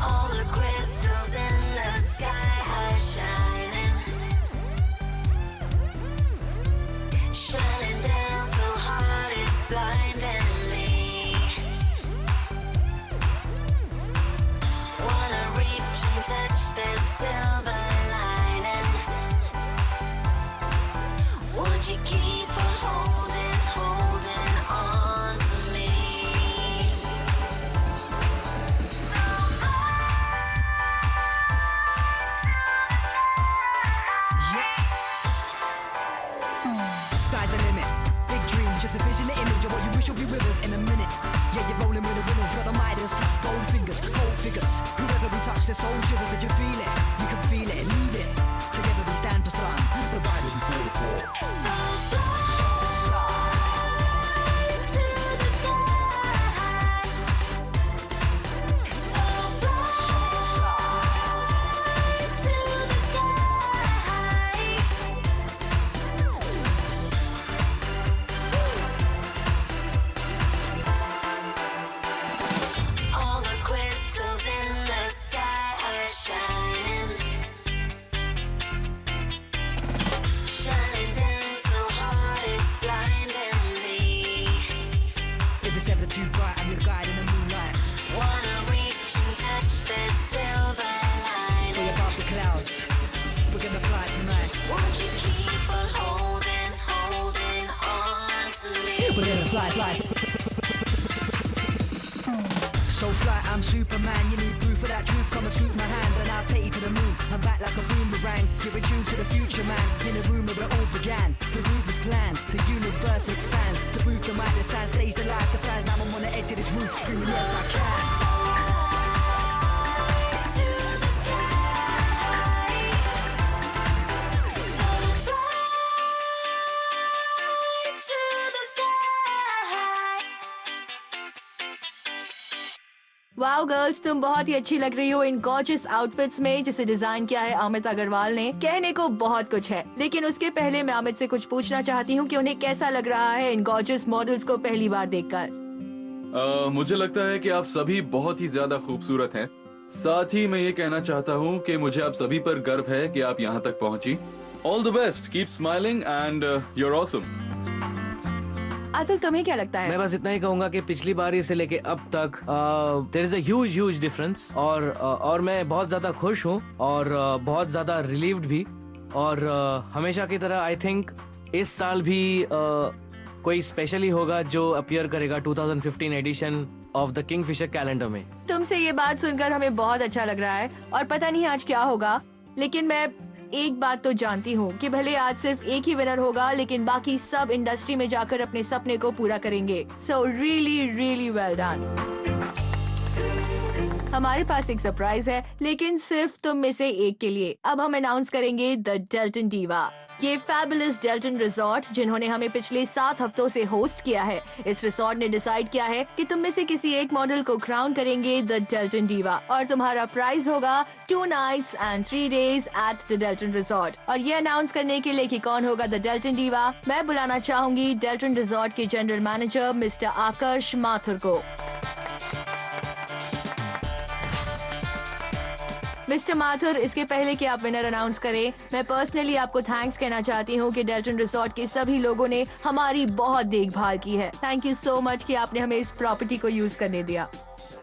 All the crystals in the sky are shining, shining down so hard it's blinding me. Wanna reach and touch the silver lining. Won't you keep on holding, holding on to me? Sky's the limit. Big dream, just a vision, the image of what you wish will be with us in a minute. Yeah, you're rolling with the winners, got the Midas touch, gold fingers, gold figures. Whoever we touch, their soul shivers, did you feel it? You can feel it, need it. Together we stand for sun, the Bible before the call. So fly to the sky. So fly to the sky. All the crystals too bright, I'm your guide in the moonlight. Wanna reach and touch the silver lining. Way above the clouds, we're gonna fly tonight. Won't you keep on holding on to me? We're gonna fly. So fly, I'm Superman. You need proof of that truth? Come and scoop my hand, and I'll take you to the moon. I'm back like a boomerang. You're in tune to the future, man. In the room where it all began. The roof was planned. The universe expands. To prove the might that stands, stage the life, the plans. Now I'm on the edge of this roof, screaming yes I can. Wow girls, तुम बहुत ही अच्छी लग रही हो इन गॉर्जियस आउटफिट्स में, जिसे डिजाइन किया है अमित अग्रवाल ने। कहने को बहुत कुछ है, लेकिन उसके पहले मैं अमित से कुछ पूछना चाहती हूँ कि उन्हें कैसा लग रहा है इन गॉर्जियस मॉडल्स को पहली बार देखकर। मुझे लगता है कि आप सभी बहुत ही ज्यादा खूबसूरत हैं। साथ ही मैं ये कहना चाहता हूँ कि मुझे आप सभी पर गर्व है कि आप यहाँ तक पहुँची। All the best, keep smiling and you are awesome. Atul, तुम्हें क्या लगता है? मैं बस इतना ही कहूंगा कि पिछली बारी से लेके अब तक there is a huge difference, और मैं बहुत ज्यादा खुश हूँ और बहुत ज्यादा रिलीव्ड भी। और हमेशा की तरह आई थिंक इस साल भी कोई स्पेशली होगा जो अपीयर करेगा 2015 edition of the Kingfisher calendar में। तुमसे ये बात सुनकर हमें बहुत अच्छा लग रहा है, और पता नहीं आज क्या होगा, लेकिन मैं एक बात तो जानती हूँ कि भले आज सिर्फ एक ही विनर होगा, लेकिन बाकी सब इंडस्ट्री में जाकर अपने सपने को पूरा करेंगे। So really well done. हमारे पास एक सरप्राइज है, लेकिन सिर्फ तुम में से एक के लिए। अब हम अनाउंस करेंगे द डेल्टन डीवा। ये फैबुलस डेल्टन रिजॉर्ट, जिन्होंने हमें पिछले 7 हफ्तों से होस्ट किया है, इस रिजॉर्ट ने डिसाइड किया है कि तुम में से किसी एक मॉडल को क्राउन करेंगे द डेल्टन डीवा, और तुम्हारा प्राइज होगा 2 nights and 3 days at the Delton resort. और ये अनाउंस करने के लिए कि कौन होगा द डेल्टन डीवा, मैं बुलाना चाहूंगी डेल्टन रिजॉर्ट के जनरल मैनेजर मिस्टर आकर्ष माथुर को। मिस्टर माथुर, इसके पहले कि आप विनर अनाउंस करें, मैं पर्सनली आपको थैंक्स कहना चाहती हूँ कि डेल्टन रिजॉर्ट के सभी लोगों ने हमारी बहुत देखभाल की है। थैंक यू सो मच कि आपने हमें इस प्रॉपर्टी को यूज करने दिया।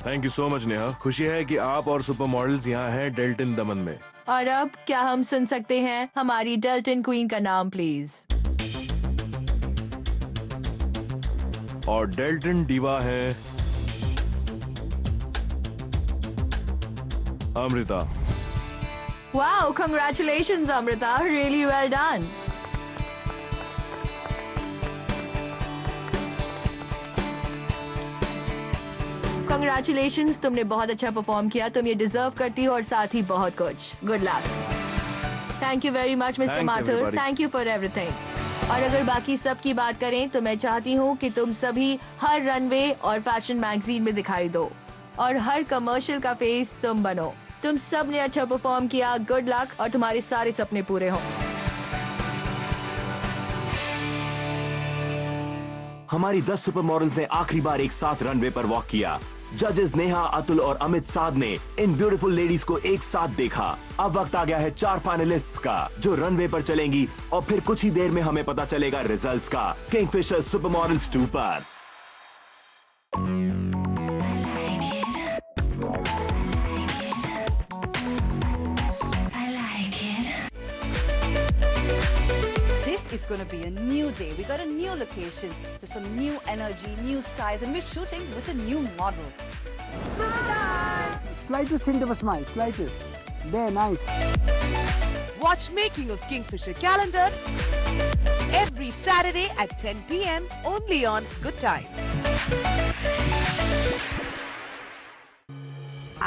Thank you so much Neha. खुशी है कि आप और सुपर मॉडल्स यहाँ हैं डेल्टन दमन में। और अब क्या हम सुन सकते हैं हमारी डेल्टन क्वीन का नाम प्लीज? और डेल्टन डीवा है Amrita. Wow, congratulations Amrita, really well done. Congratulations, तुमने बहुत अच्छा परफॉर्म किया, तुम ये डिजर्व करती हो और साथ ही बहुत कुछ। Good luck. Thank you very much mister Mathur, thank you for everything. और अगर बाकी सब की बात करें तो मैं चाहती हूँ कि तुम सभी हर रनवे और फैशन मैगजीन में दिखाई दो, और हर कमर्शियल का फेस तुम बनो। तुम सब ने अच्छा परफॉर्म किया, गुड लक, और तुम्हारे सारे सपने पूरे हों। हमारी 10 सुपर मॉडल्स ने आखिरी बार एक साथ रनवे पर वॉक किया। जजेस नेहा, अतुल और अमित साध ने इन ब्यूटीफुल लेडीज को एक साथ देखा। अब वक्त आ गया है 4 फाइनलिस्ट्स का, जो रनवे पर चलेंगी, और फिर कुछ ही देर में हमें पता चलेगा रिजल्ट्स का किंगफिशर सुपर मॉडल्स 2 पर। It's going to be a new day. We got a new location. There's some new energy, new styles, and we're shooting with a new model. Slightest hint of a smile, slightest. There, nice. Watch Making of Kingfisher Calendar every Saturday at 10 p.m. only on Good Times.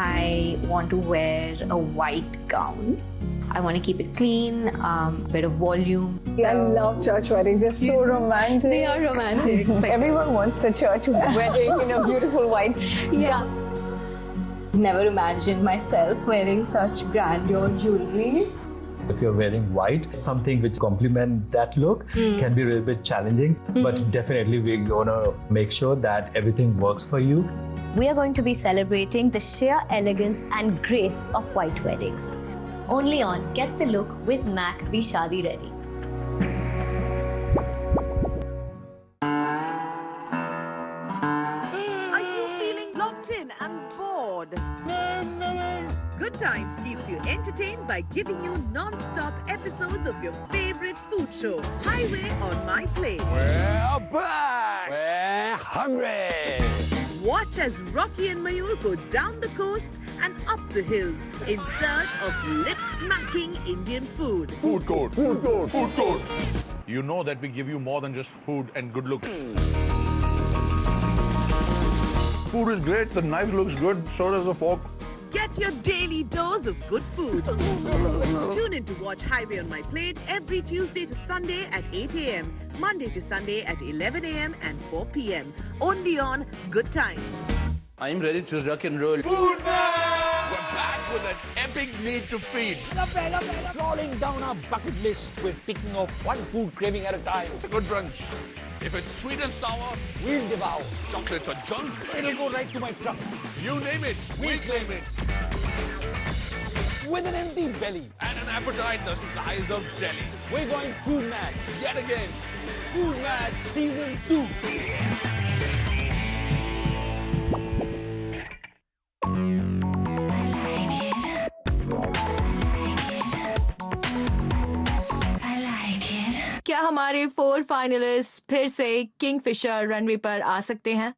I want to wear a white gown. I want to keep it clean, bit of volume. I love church weddings. They're so romantic. They are romantic. Everyone wants a church wedding in a beautiful white. Yeah. Never imagined myself wearing such grandeur jewelry. If you're wearing white, something which complement that look can be a little bit challenging, but definitely we're gonna make sure that everything works for you. We are going to be celebrating the sheer elegance and grace of white weddings. Only on Get the Look with Mac the Shaadi Ready. Good Times keeps you entertained by giving you non-stop episodes of your favorite food show, Highway on My Plate. We're back! We're hungry! Watch as Rocky and Mayur go down the coasts and up the hills in search of lip-smacking Indian food. Food court. Food court. Food court. You know that we give you more than just food and good looks. Food is great. The knife looks good. So does the fork. Get your daily dose of good food. Tune in to watch Highway on My Plate every Tuesday to Sunday at 8 a.m., Monday to Sunday at 11 a.m. and 4 p.m. Only on Good Times. I'm ready to rock and roll. Food Man! We're back with an epic need to feed. Rolling down our bucket list, we're ticking off one food craving at a time. It's a good brunch. If it's sweet and sour, We'll devour. chocolates or junk, It'll go right to my trunk. you name it, we claim it. With an empty belly, And an appetite the size of Delhi. we're going Food Mad. Yet again. Food Mad Season 2. क्या हमारे 4 फाइनलिस्ट फिर से किंगफिशर रनवे पर आ सकते हैं?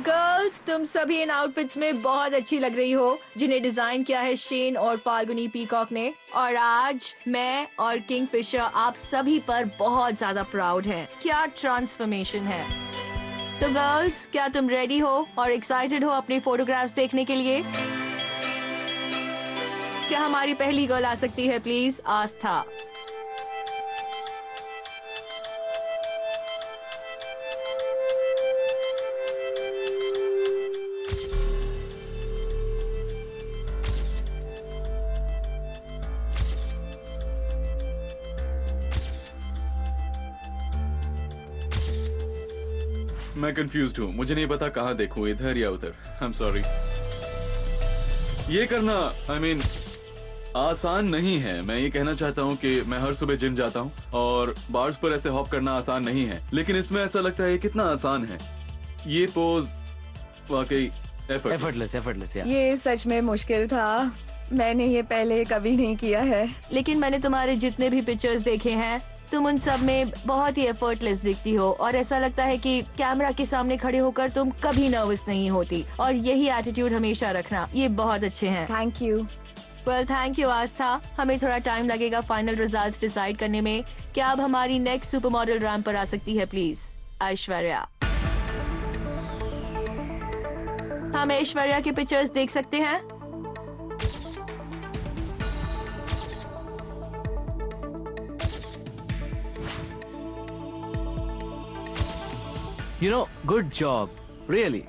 गर्ल्स, तुम सभी इन आउटफिट्स में बहुत अच्छी लग रही हो, जिन्हें डिजाइन किया है शेन और फाल्गुनी पीकॉक ने। और आज मैं और किंगफिशर आप सभी पर बहुत ज्यादा प्राउड हैं। क्या ट्रांसफॉर्मेशन है। तो गर्ल्स, क्या तुम रेडी हो और एक्साइटेड हो अपने फोटोग्राफ्स देखने के लिए? क्या हमारी पहली गर्ल आ सकती है प्लीज? आस्था। मैं कंफ्यूज्ड हूँ, मुझे नहीं पता कहाँ देखूं, इधर या उधर। I am sorry. ये करना I mean, आसान नहीं है। मैं ये कहना चाहता हूँ कि मैं हर सुबह जिम जाता हूँ और बार्स पर ऐसे हॉप करना आसान नहीं है, लेकिन इसमें ऐसा लगता है कितना आसान है। ये पोज वाकई एफर्टलेस यार। ये सच में मुश्किल था। मैंने ये पहले कभी नहीं किया है। लेकिन मैंने तुम्हारे जितने भी पिक्चर्स देखे हैं, तुम उन सब में बहुत ही एफर्टलेस दिखती हो और ऐसा लगता है कि कैमरा के सामने खड़े होकर तुम कभी नर्वस नहीं होती। और यही एटीट्यूड हमेशा रखना, ये बहुत अच्छे हैं। Thank you. Well, thank you Aastha. हमें थोड़ा टाइम लगेगा फाइनल रिजल्ट्स डिसाइड करने में। क्या अब हमारी नेक्स्ट सुपर मॉडल रैंप पर आ सकती है प्लीज? ऐश्वर्या। हम ऐश्वर्या के पिक्चर्स देख सकते हैं? You know, good job, really.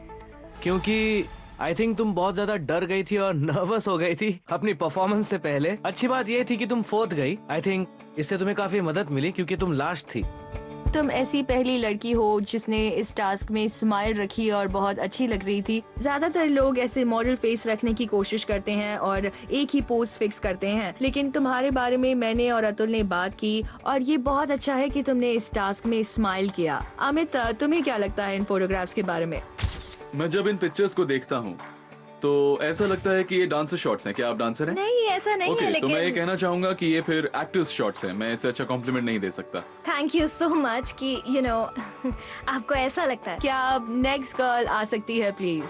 क्योंकि आई थिंक तुम बहुत ज्यादा डर गई थी और नर्वस हो गई थी अपनी परफॉर्मेंस से पहले। अच्छी बात ये थी कि तुम 4th गई। आई थिंक इससे तुम्हें काफी मदद मिली क्योंकि तुम लास्ट थी। तुम ऐसी पहली लड़की हो जिसने इस टास्क में स्माइल रखी और बहुत अच्छी लग रही थी। ज्यादातर लोग ऐसे मॉडल फेस रखने की कोशिश करते हैं और एक ही पोज फिक्स करते हैं, लेकिन तुम्हारे बारे में मैंने और अतुल ने बात की और ये बहुत अच्छा है कि तुमने इस टास्क में स्माइल किया। अमित, तुम्हें क्या लगता है इन फोटोग्राफ्स के बारे में? मैं जब इन पिक्चर्स को देखता हूँ तो ऐसा लगता है कि ये डांसर शॉट्स हैं। क्या आप डांसर हैं? नहीं, ऐसा नहीं है, तो लेकिन मैं ये कहना चाहूंगा कि ये फिर एक्टर्स शॉट्स हैं। मैं इससे अच्छा कॉम्प्लीमेंट नहीं दे सकता। थैंक यू सो मच कि यू नो आपको ऐसा लगता है। क्या अब नेक्स्ट गर्ल आ सकती है प्लीज?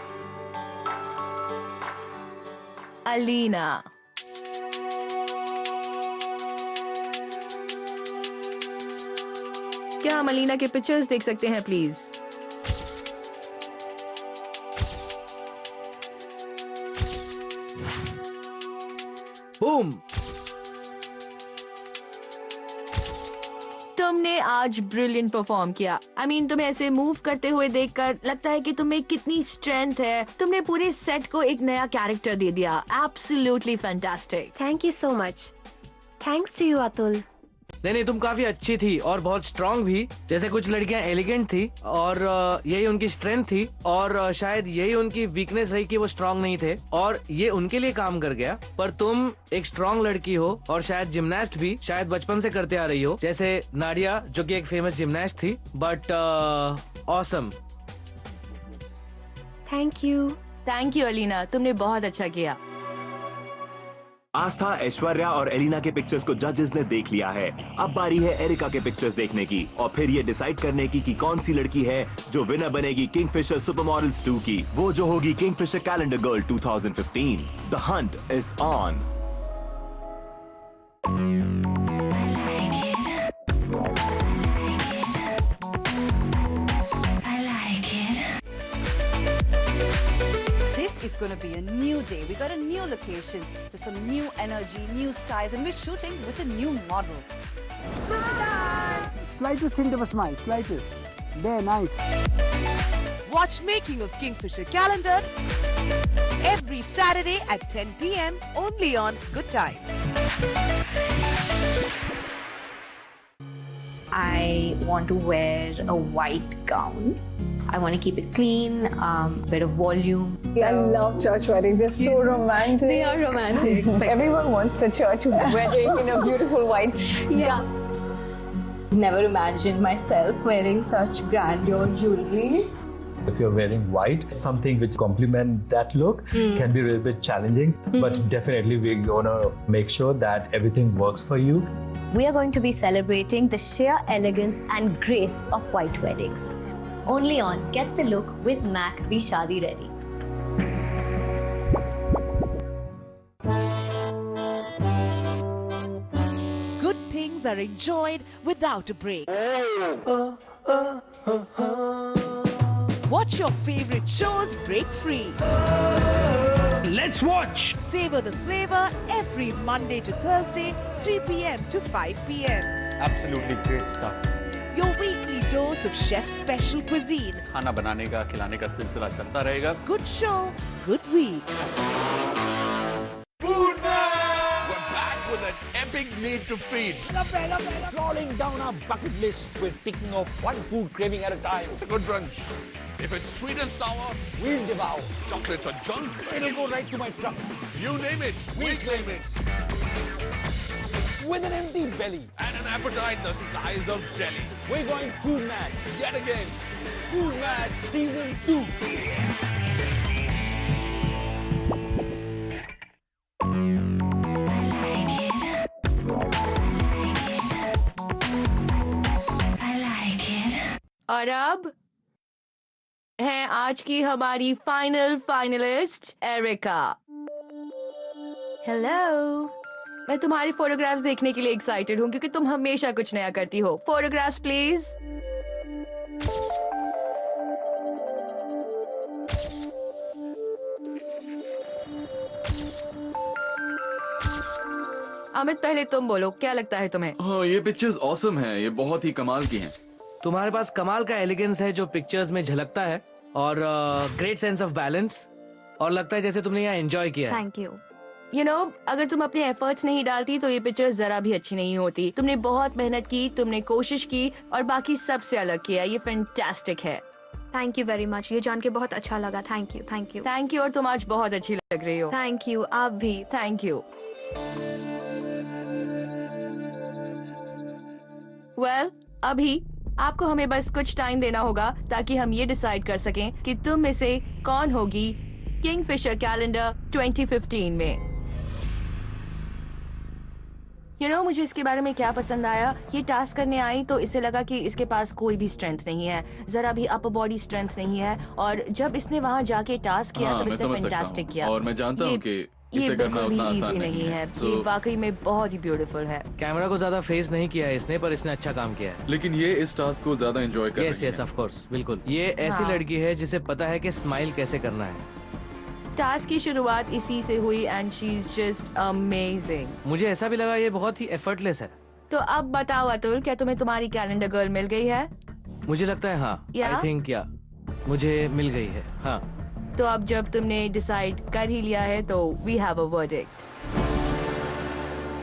अलीना। क्या हम अलीना के पिक्चर्स देख सकते हैं प्लीज? बूम। तुमने आज ब्रिलियंट परफॉर्म किया। आई मीन, तुम्हें ऐसे मूव करते हुए देखकर लगता है कि तुम्हें कितनी स्ट्रेंथ है। तुमने पूरे सेट को एक नया कैरेक्टर दे दिया। Absolutely fantastic. Thank you so much. Thanks to you Atul. नहीं, तुम काफी अच्छी थी और बहुत स्ट्रांग भी। जैसे कुछ लड़कियां एलिगेंट थी और यही उनकी स्ट्रेंथ थी, और शायद यही उनकी वीकनेस रही कि वो स्ट्रांग नहीं थे, और ये उनके लिए काम कर गया। पर तुम एक स्ट्रांग लड़की हो और शायद जिम्नास्ट भी, शायद बचपन से करते आ रही हो, जैसे नाडिया जो कि एक फेमस जिम्नास्ट थी। But awesome. Thank you Alina, तुमने बहुत अच्छा किया। आस्था, ऐश्वर्या और एलिना के पिक्चर्स को जजेस ने देख लिया है। अब बारी है एरिका के पिक्चर्स देखने की और फिर ये डिसाइड करने की कि कौन सी लड़की है जो विनर बनेगी किंगफिशर सुपरमॉडल्स 2 की। वो जो होगी Kingfisher calendar girl 2015। The Hunt is on. It's going to be a new day. We got a new location. There's some new energy, new styles, and we're shooting with a new model. Slightest hint of a smile, slightest. There, nice. Watch Making of Kingfisher Calendar every Saturday at 10 p.m. only on Good Times. I want to wear a white gown. I want to keep it clean, bit of volume. I love church weddings. They're so romantic. They are romantic. Everyone wants a church wedding in a beautiful white. Yeah. Never imagined myself wearing such grandeur jewelry. If you're wearing white, something which complement that look can be a little bit challenging, but definitely we're gonna make sure that everything works for you. We are going to be celebrating the sheer elegance and grace of white weddings. Only on Get the Look with Mac the Shadi Ready. Good things are enjoyed without a break. Watch your favorite shows break-free. Let's watch! Savor the flavor every Monday to Thursday, 3 p.m. to 5 p.m. Absolutely great stuff. Your weekly dose of chef's special cuisine. खाना बनाने का, खिलाने का सिलसिला चलता रहेगा। Good show, good week. Food Man! We're back with an epic need to feed. Rolling down our bucket list, we're ticking off one food craving at a time. It's a good brunch. If it's sweet and sour, We'll devour. chocolates or junk, It'll go right to my trunk. you name it, we'll claim it. With an empty belly, And an appetite the size of Delhi. we're going Food Mad. Yet again. Food Mad Season 2. और अब है आज की हमारी फाइनलिस्ट एरिका। हेलो। मैं तुम्हारी फोटोग्राफ्स देखने के लिए एक्साइटेड हूँ क्योंकि तुम हमेशा कुछ नया करती हो। Photographs please. अमित, पहले तुम बोलो, क्या लगता है तुम्हें? हाँ, ये पिक्चर्स ऑसम हैं। ये बहुत ही कमाल की हैं। तुम्हारे पास कमाल का एलिगेंस है जो पिक्चर्स में झलकता है, और ग्रेट सेंस ऑफ बैलेंस, और लगता है जैसे तुमने यहाँ एंजॉय किया है। Thank you. यू नो, अगर तुम अपने एफर्ट्स नहीं डालती तो ये पिक्चर जरा भी अच्छी नहीं होती। तुमने बहुत मेहनत की, तुमने कोशिश की और बाकी सबसे अलग किया। ये फैंटास्टिक है। थैंक यू वेरी मच, ये जान के बहुत अच्छा लगा। Thank you, thank you, thank you. और तुम आज बहुत अच्छी लग रही हो। थैंक यू, आप भी। Thank you. वेल, अभी आपको हमें बस कुछ टाइम देना होगा ताकि हम ये डिसाइड कर सकें कि तुम में से कौन होगी किंगफिशर कैलेंडर 2015 में। You know, मुझे इसके बारे में क्या पसंद आया, ये टास्क करने आई तो इसे लगा कि इसके पास कोई भी स्ट्रेंथ नहीं है, जरा भी अपर बॉडी स्ट्रेंथ नहीं है, और जब इसने वहाँ जाके टास्क किया तब इसने फैंटास्टिक किया। और मैं जानता हूँ कि इसे करना उतना आसान नहीं है। ये वाकई में बहुत ही ब्यूटीफुल है। कैमरा को ज्यादा फेस नहीं किया है इसने, पर इसने अच्छा काम किया है। लेकिन ये इस टास्क को ज्यादा एंजॉय कर रही है। यस, ऑफ कोर्स, बिल्कुल। ये ऐसी लड़की है जिसे पता है कि स्माइल कैसे करना है। टास्क की शुरुआत इसी से हुई and she is just amazing. मुझे ऐसा भी लगा ये बहुत ही एफर्टलेस है। तो अब बताओ अतुल, क्या तुम्हें तुम्हारी कैलेंडर गर्ल मिल गई है? मुझे लगता है हाँ। आई थिंक मुझे मिल गई है। हाँ, तो अब जब तुमने डिसाइड कर ही लिया है तो वी हैव अ वर्डिक्ट।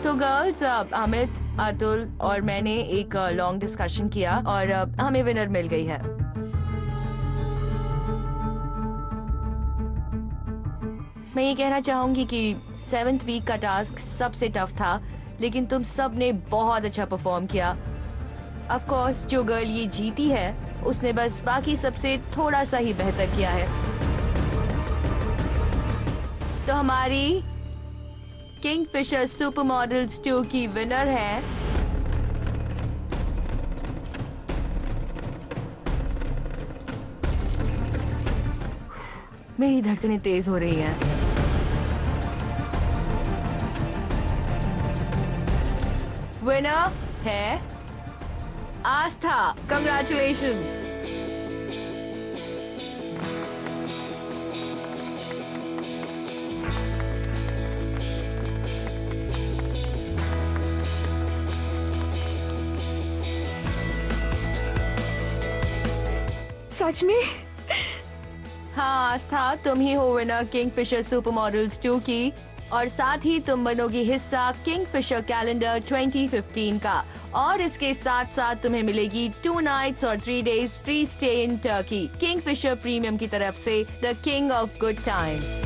तो गर्ल्स, अमित, अतुल और मैंने एक लॉन्ग डिस्कशन किया और हमें विनर मिल गई है। मैं ये कहना चाहूंगी कि 7th वीक का टास्क सबसे टफ था, लेकिन तुम सब ने बहुत अच्छा परफॉर्म किया। ऑफ कोर्स जो गर्ल ये जीती है उसने बस बाकी सबसे थोड़ा सा ही बेहतर किया है। तो हमारी किंगफिशर सुपर मॉडल्स 2 की विनर है मेरी धड़कनें तेज हो रही हैं। विनर है आस्था। कंग्रेचुलेशंस। सच में? हाँ आस्था, तुम ही हो विनर किंगफिशर सुपर मॉडल्स 2 की, और साथ ही तुम बनोगी हिस्सा किंगफिशर कैलेंडर 2015 का। और इसके साथ साथ तुम्हें मिलेगी 2 नाइट्स और 3 days free stay in Turkey Kingfisher premium की तरफ से, the king of good times.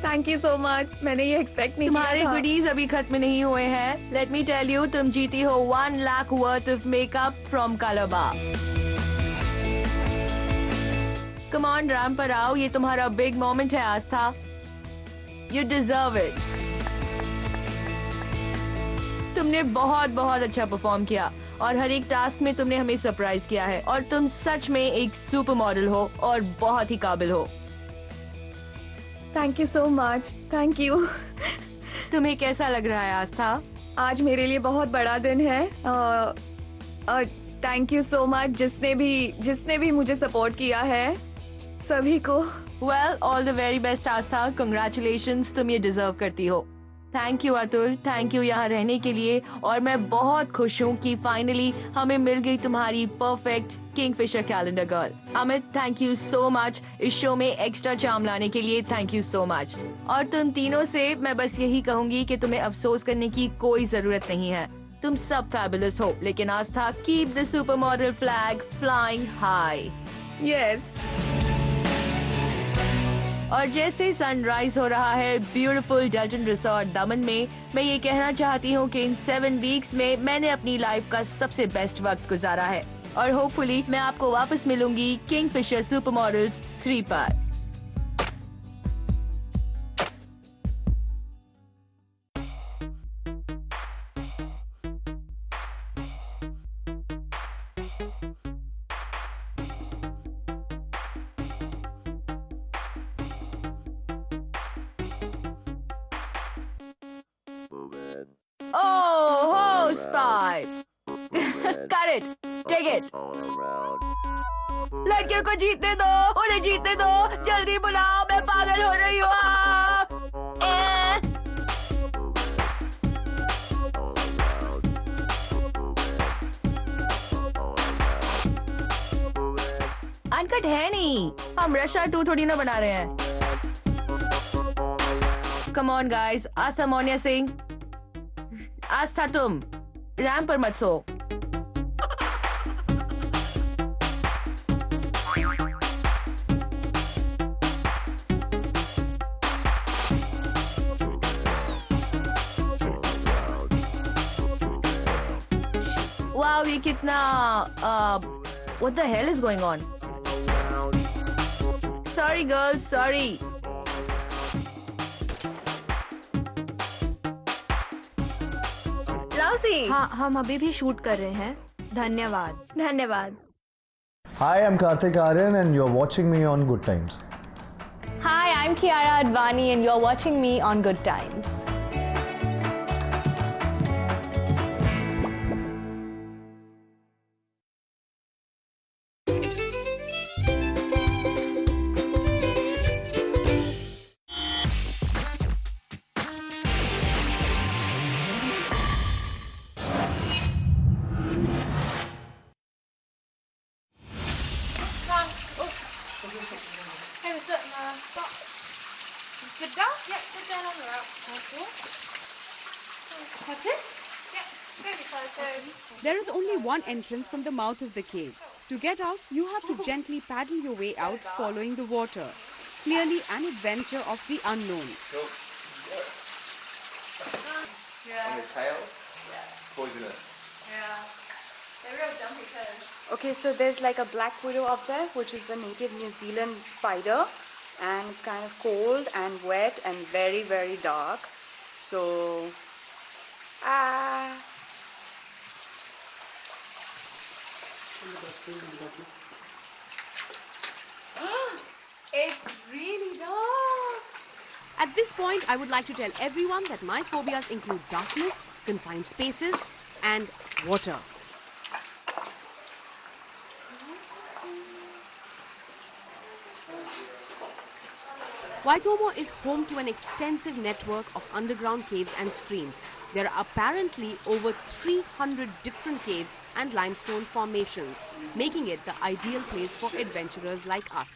Thank you so much. मैंने ये एक्सपेक्ट नहीं किया था। तुम्हारे गुडीज अभी खत्म नहीं हुए हैं। लेट मी टेल यू, तुम जीती हो 1 lakh worth of makeup from कलबा। कम ऑन, रैम पर आओ, ये तुम्हारा बिग मोमेंट है आस्था। You deserve it. तुमने बहुत बहुत अच्छा परफॉर्म किया और हर एक टास्क में तुमने हमें सरप्राइज किया है, और तुम सच में एक सुपर मॉडल हो और बहुत ही काबिल हो। Thank you so much. Thank you. तुम्हें कैसा लग रहा है आस्था? आज मेरे लिए बहुत बड़ा दिन है। थैंक यू सो मच जिसने भी मुझे सपोर्ट किया है, सभी को। Well, all the very best Aastha. Congratulations, तुम ये डिजर्व करती हो। Thank you Atul, thank you यहाँ रहने के लिए, और मैं बहुत खुश हूँ कि फाइनली हमें मिल गई तुम्हारी perfect Kingfisher calendar girl. Amit, thank you so much इस शो में एक्स्ट्रा चार्म लाने के लिए। Thank you so much. और तुम तीनों से मैं बस यही कहूंगी कि तुम्हें अफसोस करने की कोई जरूरत नहीं है। तुम सब फैबुलस हो, लेकिन Aastha, keep the super model flag flying high. Yes. और जैसे सनराइज हो रहा है ब्यूटीफुल डेल्टन रिसोर्ट दमन में, मैं ये कहना चाहती हूँ कि इन 7 वीक्स में मैंने अपनी लाइफ का सबसे बेस्ट वक्त गुजारा है, और होपफुली मैं आपको वापस मिलूंगी किंगफिशर सुपर मॉडल्स 3 पर। Oh, hose pipe. Cut it. Take it. लड़कियों को जीतने दो, उन्हें जीतने दो, जल्दी बुलाओ, मैं पागल हो रही हूँ। शॉर्टकट है नहीं, हम रशा 2 थोड़ी ना बना रहे हैं। कम ऑन गाइस, आस्था मोनिया सिंह, आस्था तुम रैंप पर मत सो। वाओ, ये कितना what the hell is going on? Sorry girls, sorry. लाउसी। हाँ, हम अभी भी शूट कर रहे हैं। धन्यवाद। धन्यवाद। Hi, I'm Karthik Aryan and you're watching me on Good Times. Hi, I'm Kiara Advani and you're watching me on Good Times. Hey, what's up, Ma? You sit down? Yeah, sit down on the rock. Okay. That's it? Yeah, very fast. There is only one entrance from the mouth of the cave. To get out, you have to gently paddle your way out following the water. Clearly an adventure of the unknown. Yeah. On your tail? Yeah. Poisonous. Yeah. They're real jumpy fish. Okay, so there's like a black widow up there, which is a native New Zealand spider, and it's kind of cold and wet and very, very dark. So, It's really dark. At this point, I would like to tell everyone that my phobias include darkness, confined spaces, and water. Waitomo is home to an extensive network of underground caves and streams. There are apparently over 300 different caves and limestone formations, making it the ideal place for adventurers like us.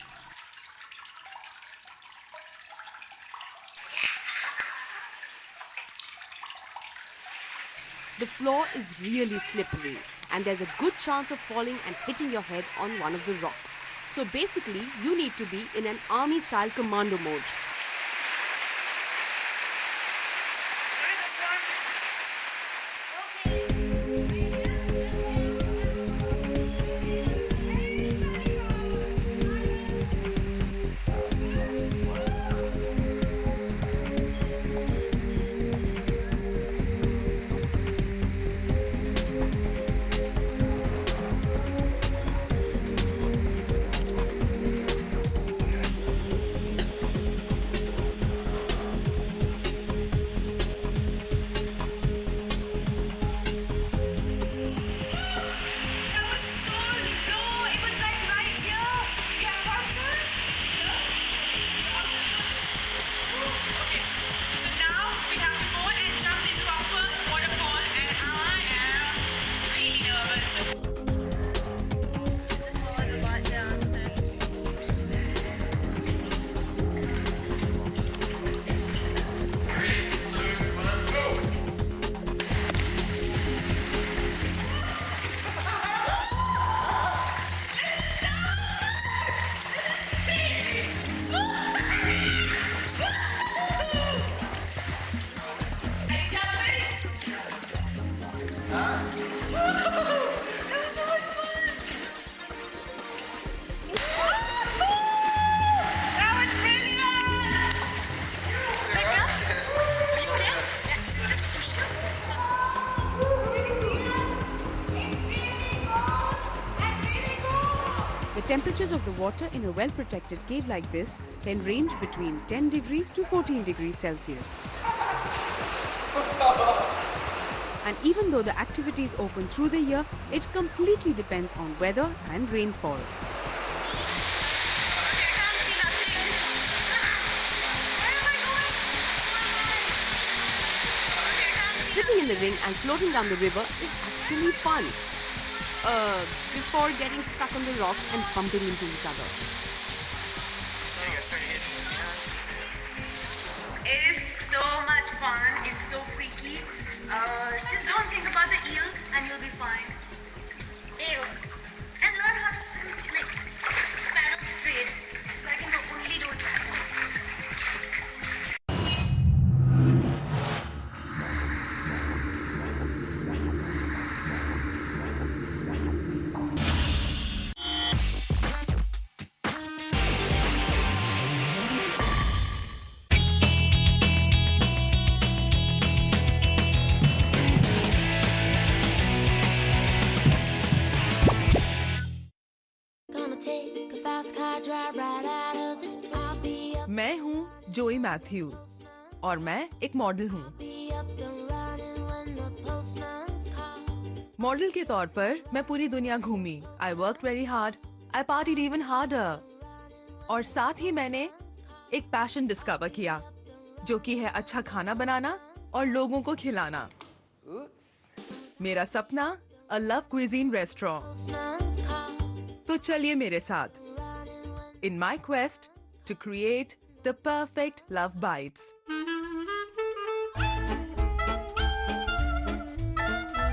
The floor is really slippery, and there's a good chance of falling and hitting your head on one of the rocks. So basically, you need to be in an army-style commando mode. The temperatures of the water in a well-protected cave like this can range between 10 degrees to 14 degrees Celsius. And even though the activity is open through the year, it completely depends on weather and rainfall. Sitting in the ring and floating down the river is actually fun. before getting stuck on the rocks and bumping into each other. It is so much fun. It's so freaky. Just don't think about the eels and you'll be fine. Ew. And learn how to like paddle straight. So I can only do it. मैं हूँ जोई मैथ्यू और मैं एक मॉडल हूँ। मॉडल के तौर पर मैं पूरी दुनिया घूमी। I worked very hard. I partied even harder. और साथ ही मैंने एक पैशन डिस्कवर किया जो कि है अच्छा खाना बनाना और लोगों को खिलाना। मेरा सपना अ लव क्विजीन रेस्टोरेंट। तो चलिए मेरे साथ in my quest to create the perfect love bites.